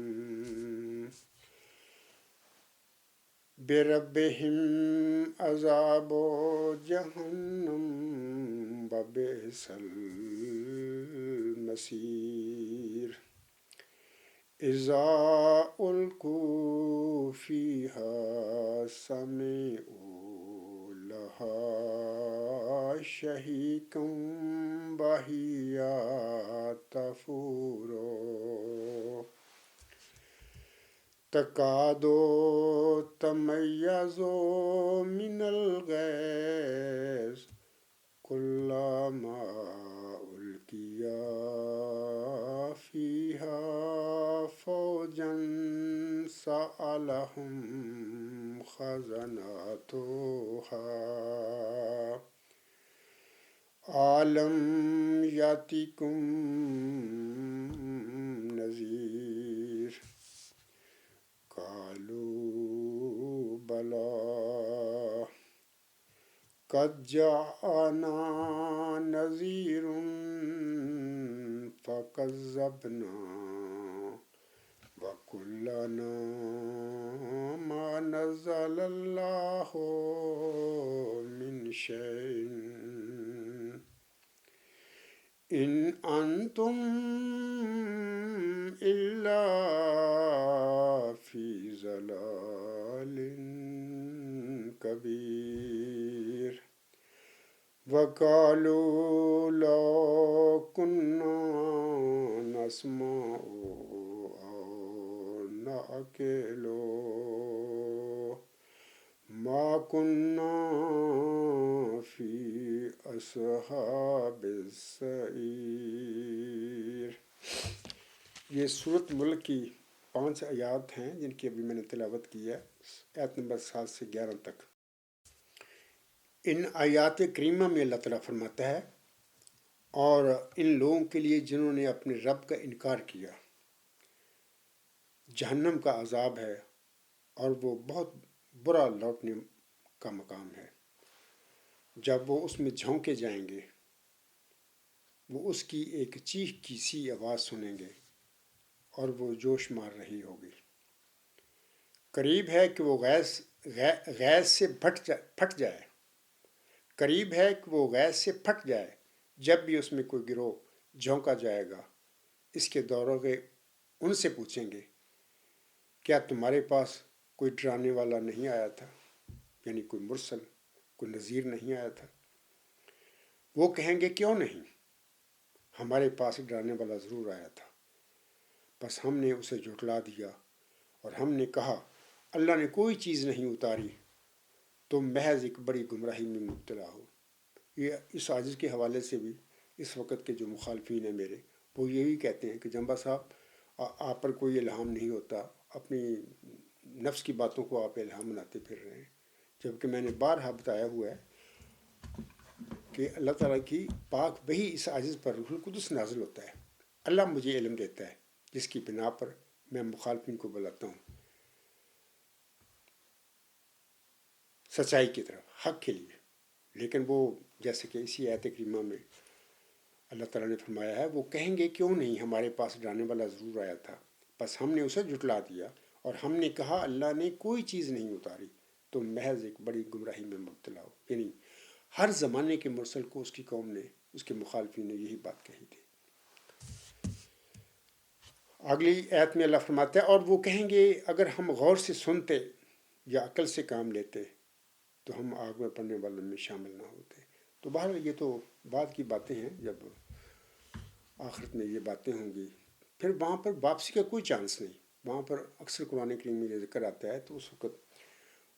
بِرَبِّهِمْ عَذَابُ جَهَنَّمَ وَبِئْسَ الْمَصِيرُ إِذَا أُلْقُوا فِيهَا سَمِعُوا لَهَا شَهِيقًا وَهِيَ تَفُورُ تَكَادُ تَمَيَّزُ مِنَ الْغَيْظِ كُلَّمَا أُلْقِيَ فِيهَا فَوْجٌ سَأَلَهُمْ خَزَنَتُهَا أَلَمْ يَأْتِكُمْ نَذِيرٌ قَالُوا بَلَى قَدْ جَاءَنَا نَذِيرٌ فَكَذَّبْنَا وَقُلْنَا مَا نَزَّلَ اللَّهُ مِنْ شَيْءٍ إِنْ أَنْتُمْ إِلَّا فِي ضَلَالٍ كَبِيرٍ وَقَالُوا لَوْ كُنَّا نَسْمَعُ أَوْ نَعْقِلُ مَا كُنَّا فِي أَصْحَابِ السَّعِيرِ. یہ سورۃ ملک کی 5 آیات ہیں جن کی ابھی میں نے تلاوت کی ہے آیت نمبر 7 سے 11 تک. ان آیات کریمہ میں اللہ تعالیٰ فرماتا ہے اور ان لوگوں کے لیے جنہوں نے اپنے رب کا انکار کیا جہنم کا عذاب ہے اور وہ بہت برا لوٹنے کا مقام ہے. جب وہ اس میں جھونکے جائیں گے وہ اس کی ایک چیخ کی سی آواز سنیں گے اور وہ جوش مار رہی ہوگی. قریب ہے کہ وہ غیظ سے پھٹ جائے. قریب ہے کہ وہ غیظ سے پھٹ جائے جب بھی اس میں کوئی گروہ جھونکا جائے گا. اس کے داروغے ان سے پوچھیں گے کیا تمہارے پاس کوئی ڈرانے والا نہیں آیا تھا یعنی کوئی مرسل کوئی نذیر نہیں آیا تھا. وہ کہیں گے کیوں نہیں ہمارے پاس ڈرانے والا ضرور آیا تھا بس ہم نے اسے جھٹلا دیا اور ہم نے کہا اللہ نے کوئی چیز نہیں اتاری تو محض ایک بڑی گمراہی میں مبتلا ہو. یہ اس عاجز کے حوالے سے بھی اس وقت کے جو مخالفین ہیں میرے وہ یہی کہتے ہیں کہ جنبا صاحب آپ پر کوئی الہام نہیں ہوتا اپنی نفس کی باتوں کو آپ الہام بناتے پھر رہے ہیں جبکہ میں نے بارہا بتایا ہوا ہے کہ اللہ تعالیٰ کی پاک وہی اس عاجز پر روح القدس نازل ہوتا ہے. اللہ مجھے علم دیتا ہے جس کی بنا پر میں مخالفین کو بلاتا ہوں سچائی کی طرف حق کے لیے. لیکن وہ جیسے کہ اسی آیت کریمہ میں اللہ تعالیٰ نے فرمایا ہے وہ کہیں گے کیوں نہیں ہمارے پاس ڈرانے والا ضرور آیا تھا، بس ہم نے اسے جھٹلا دیا اور ہم نے کہا اللہ نے کوئی چیز نہیں اتاری، تو محض ایک بڑی گمراہی میں مبتلا ہو۔ یعنی ہر زمانے کے مرسل کو اس کی قوم نے، اس کے مخالفین نے یہی بات کہی تھی۔ اگلی آیت میں اللہ فرماتا ہے اور وہ کہیں گے اگر ہم غور سے سنتے یا عقل سے کام لیتے تو ہم آگ میں پڑنے والوں میں شامل نہ ہوتے۔ تو بہرحال یہ تو بعد کی باتیں ہیں، جب آخرت میں یہ باتیں ہوں گی پھر وہاں پر واپسی کا کوئی چانس نہیں۔ وہاں پر اکثر قرآن کریم میں یہ ذکر آتا ہے، تو اس وقت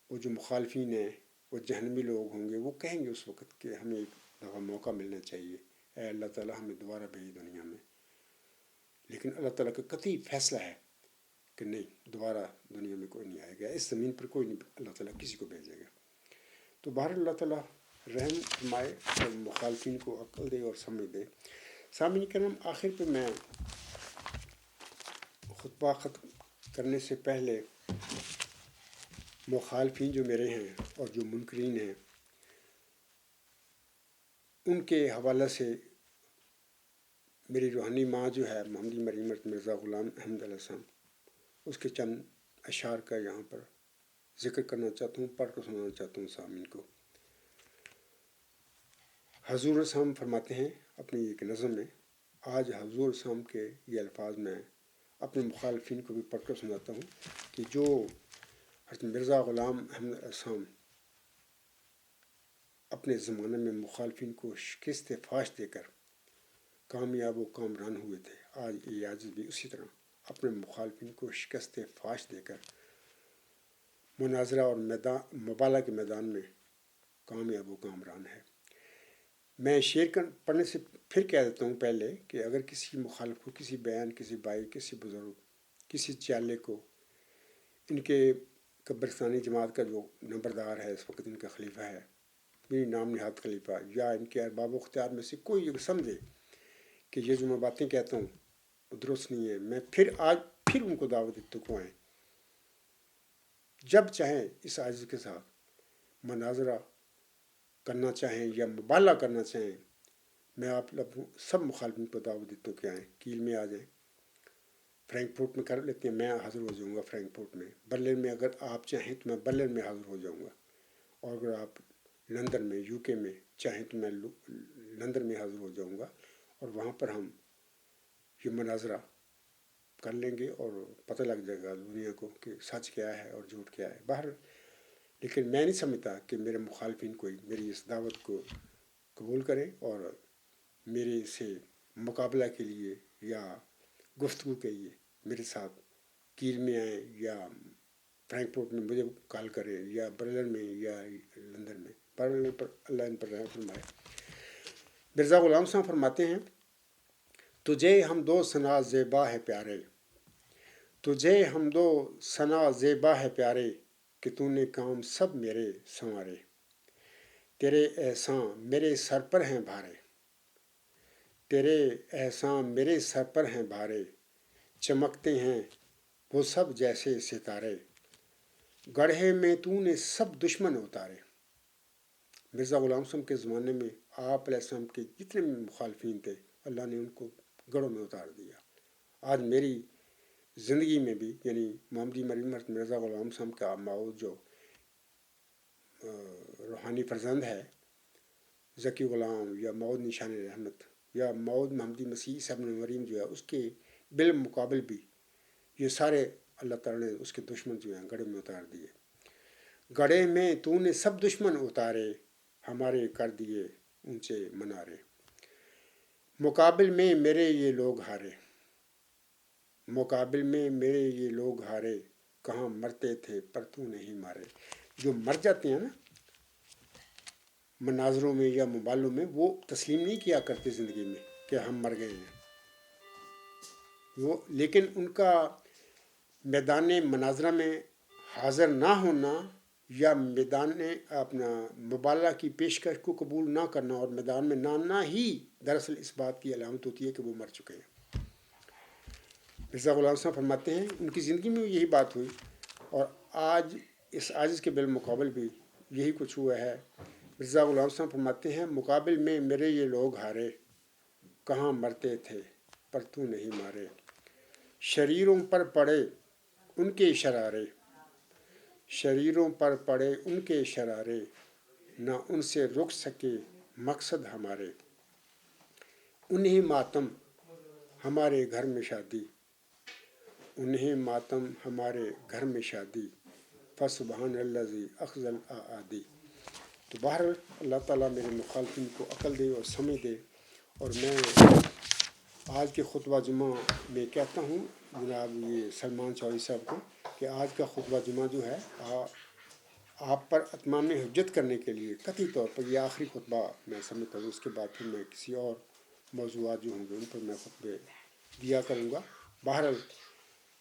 وہ جو مخالفین ہیں، وہ جہنمی لوگ ہوں گے، وہ کہیں گے اس وقت کہ ہمیں ایک دفعہ موقع ملنا چاہیے، اے اللہ تعالیٰ ہمیں دوبارہ بھیج دنیا میں۔ لیکن اللہ تعالیٰ کا قطعی فیصلہ ہے کہ نہیں، دوبارہ دنیا میں کوئی نہیں آئے گا، اس زمین پر کوئی نہیں اللہ تعالیٰ کسی کو بھیجے گا۔ تو بہر اللہ تعالیٰ رحم فرمائے اور مخالفین کو عقل دے اور سمجھ دے۔ سامعین کرام، آخر پہ میں خطبہ ختم کرنے سے پہلے مخالفین جو میرے ہیں اور جو منکرین ہیں ان کے حوالہ سے میری روحانی ماں جو ہے محمدی مریم مرزا غلام احمد علیہ السلام، اس کے چند اشعار کا یہاں پر ذکر کرنا چاہتا ہوں، پڑھ کر سنانا چاہتا ہوں سامعین کو۔ حضور السلام فرماتے ہیں اپنی ایک نظم میں، آج حضور السلام کے یہ الفاظ میں اپنے مخالفین کو بھی پڑھ کر سناتا ہوں کہ جو حضرت مرزا غلام احمد علیہ السلام اپنے زمانے میں مخالفین کو شکست فاش دے کر کامیاب و کامران ہوئے تھے، آج یہ عاجز بھی اسی طرح اپنے مخالفین کو شکست فاش دے کر مناظرہ اور مبالغہ کے میدان میں کامیاب و کامران ہے۔ میں شعر پڑھنے سے پھر کہہ دیتا ہوں پہلے کہ اگر کسی مخالف کو کسی بیان، کسی بھائی، کسی بزرگ، کسی چالے کو ان کے قبرستانی جماعت کا جو نمبردار ہے اس وقت، ان کا خلیفہ ہے، میری نام نہاد خلیفہ، یا ان کے ارباب و اختیار میں سے کوئی یہ سمجھے کہ یہ جو میں باتیں کہتا ہوں وہ درست نہیں ہے، میں پھر ان کو دعوت دیتا ہوں آئیں، جب چاہیں اس عاجز کے ساتھ مناظرہ کرنا چاہیں یا مبالغہ کرنا چاہیں، میں آپ سب مخالفین کو دعوت دیتا ہوں کہ آئیں، کیل میں آ جائیں، فرینک فورٹ میں کر لیتے ہیں، میں حاضر ہو جاؤں گا فرینک فورٹ میں، برلن میں اگر آپ چاہیں تو میں برلن میں حاضر ہو جاؤں گا، اور اگر آپ لندن میں، یو کے میں چاہیں تو میں لندن میں حاضر ہو جاؤں گا، اور وہاں پر ہم یہ مناظرہ کر لیں گے اور پتہ لگ جائے گا دنیا کو کہ سچ کیا ہے اور جھوٹ کیا ہے۔ باہر لیکن میں نہیں سمجھتا کہ میرے مخالفین کوئی میری اس دعوت کو قبول کریں اور میرے سے مقابلہ کے لیے یا گفتگو کے لیے میرے ساتھ کیل میں آئیں یا فرینک فورٹ میں مجھے کال کریں یا برلن میں یا لندن میں۔ برلن پر اللہ ان پر رحم فرمائے۔ مرزا غلام صاحب فرماتے ہیں، تجھے حمد و ثنا زیبا ہے پیارے، تجھے حمد و ثنا زیبا ہے پیارے، کہ تو نے کام سب میرے سنوارے، تیرے احسان میرے سر پر ہیں بھارے، تیرے احسان میرے سر پر ہیں بھارے، چمکتے ہیں وہ سب جیسے ستارے، گڑھے میں تو نے سب دشمن اتارے۔ مرزا غلام صاحب کے زمانے میں آپ علیہ السلام کے جتنے بھی مخالفین تھے اللہ نے ان کو گڑھوں میں اتار دیا۔ آج میری زندگی میں بھی، یعنی محمدی مریم مرزا غلام صاحب کا ماؤد جو روحانی فرزند ہے ذکی غلام یا ماؤد نشان رحمت یا ماؤد محمدی مسیح صاحب مریم جو ہے، اس کے بالمقابل بھی یہ سارے اللہ تعالیٰ نے اس کے دشمن جو ہیں گڑھے میں اتار دیے۔ گڑھے میں تو نے سب دشمن اتارے، ہمارے کر دیے اونچے منارے، مقابل میں میرے یہ لوگ ہارے، مقابل میں میرے یہ لوگ ہارے، کہاں مرتے تھے پر تو نہیں مارے۔ جو مر جاتے ہیں نا مناظروں میں یا مبالوں میں، وہ تسلیم نہیں کیا کرتے زندگی میں کہ ہم مر گئے ہیں، وہ لیکن ان کا میدان مناظرہ میں حاضر نہ ہونا یا میدان اپنا مبالغہ کی پیشکش کو قبول نہ کرنا اور میدان میں نہ آنا ہی دراصل اس بات کی علامت ہوتی ہے کہ وہ مر چکے ہیں۔ مرزا غلام صاحب فرماتے ہیں ان کی زندگی میں یہی بات ہوئی، اور آج اس عاجز کے بالمقابل بھی یہی کچھ ہوا ہے۔ مرزا غلام صاحب فرماتے ہیں، مقابل میں میرے یہ لوگ ہارے، کہاں مرتے تھے پر تو نہیں مارے، شریروں پر پڑے ان کے شرارے، شریروں پر پڑے ان کے شرارے، نہ ان سے رک سکے مقصد ہمارے، انہیں ماتم ہمارے گھر میں شادی، انہیں ماتم ہمارے گھر میں شادی، فسبحان الذی اخذ الاعادی۔ تو بہرحال اللہ تعالیٰ میرے مخالفین کو عقل دے اور سمجھ دے، اور میں آج کے خطبہ جمعہ میں کہتا ہوں جناب یہ سلمان چودھری صاحب کو کہ آج کا خطبہ جمعہ جو ہے آپ پر اتمام حجت کرنے کے لیے قطعی طور پر یہ آخری خطبہ میں سمجھتا ہوں، اس کے بعد پھر میں کسی اور موضوعات جو ہوں گے ان پر میں خطبے دیا کروں گا۔ بہرحال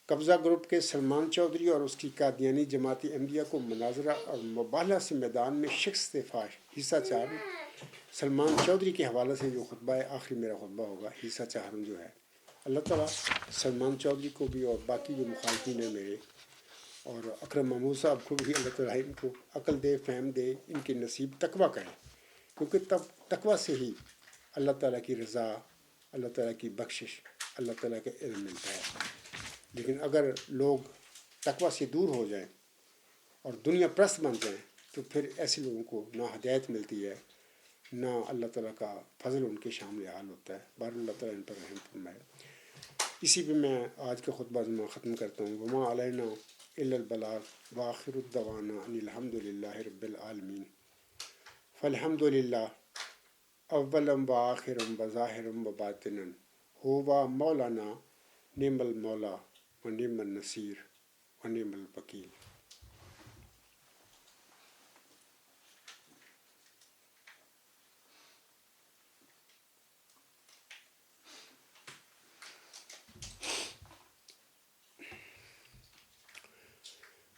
قبضہ گروپ کے سلمان چودھری اور اس کی قادیانی جماعتی احمدیہ کو مناظرہ اور مباحثہ سے میدان میں شکست فاش حصہ چار سلمان چودھری کے حوالے سے جو خطبہ ہے آخری میرا خطبہ ہوگا حصہ چہارم جو ہے۔ اللہ تعالیٰ سلمان چودھری کو بھی اور باقی جو مخالفین ہیں میرے اور اکرم محمود صاحب کو بھی اللہ تعالیٰ ان کو عقل دے، فہم دے، ان کے نصیب تقویٰ کرے، کیونکہ تب تقویٰ سے ہی اللہ تعالیٰ کی رضا، اللہ تعالیٰ کی بخشش، اللہ تعالیٰ کا علم ملتا ہے۔ لیکن اگر لوگ تقویٰ سے دور ہو جائیں اور دنیا پرست بن جائیں تو پھر ایسے لوگوں کو نہ ہدایت ملتی ہے، نہ اللہ تعالیٰ کا فضل ان کے شامل حال ہوتا ہے۔ بہرحال اللہ تعالیٰ ان پر رحم فرمائے۔ اسی پہ میں آج کا خطبہ جمعہ ختم کرتا ہوں۔ وما علینا الا البلاغ وآخر الدعوانا ان الحمد للہ رب العالمین۔ فالحمد للہ اولا وآخرا وظاہرا وباطنا ہوا مولانا نعم المولا ونعم النصیر ونعم الوکیل۔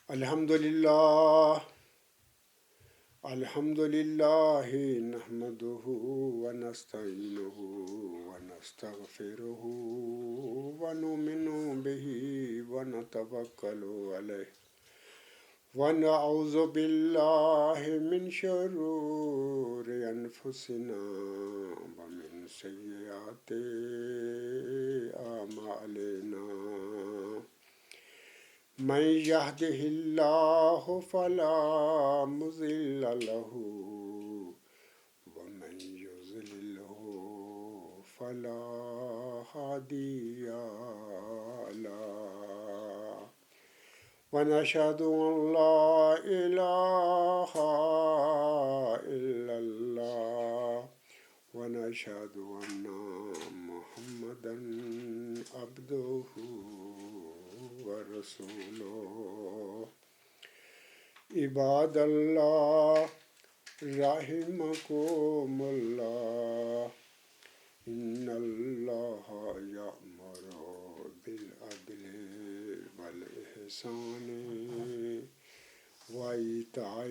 الحمد للہ الحمد للہ نحمده ونستعینه ونستغفره ونؤمن به ونتوکل علیہ ونعوذ باللہ من شرور انفسنا ومن سیئات اعمالنا، من يهده الله فلا مضل له ومن يضلله فلا هادي له، ونشهد أن لا إله إلا الله ونشهد أن محمدا عبده ورسوله۔ عباد اللہ رحمکم اللہ، ان اللہ یأمر بالعدل والإحسان وإیتاء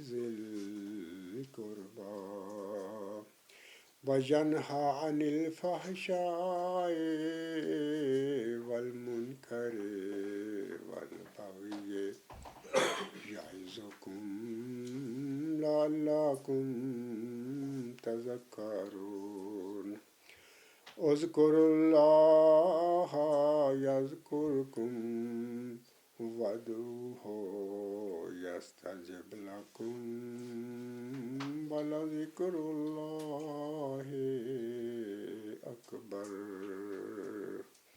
ذی القربى وینہی عن الفحشاء والمنکر والبغی یعظکم لعلکم تذکرون۔ اذکروا اللہ یذکرکم وادعوہ یستجب لکم ولذکر اللہ اکبر۔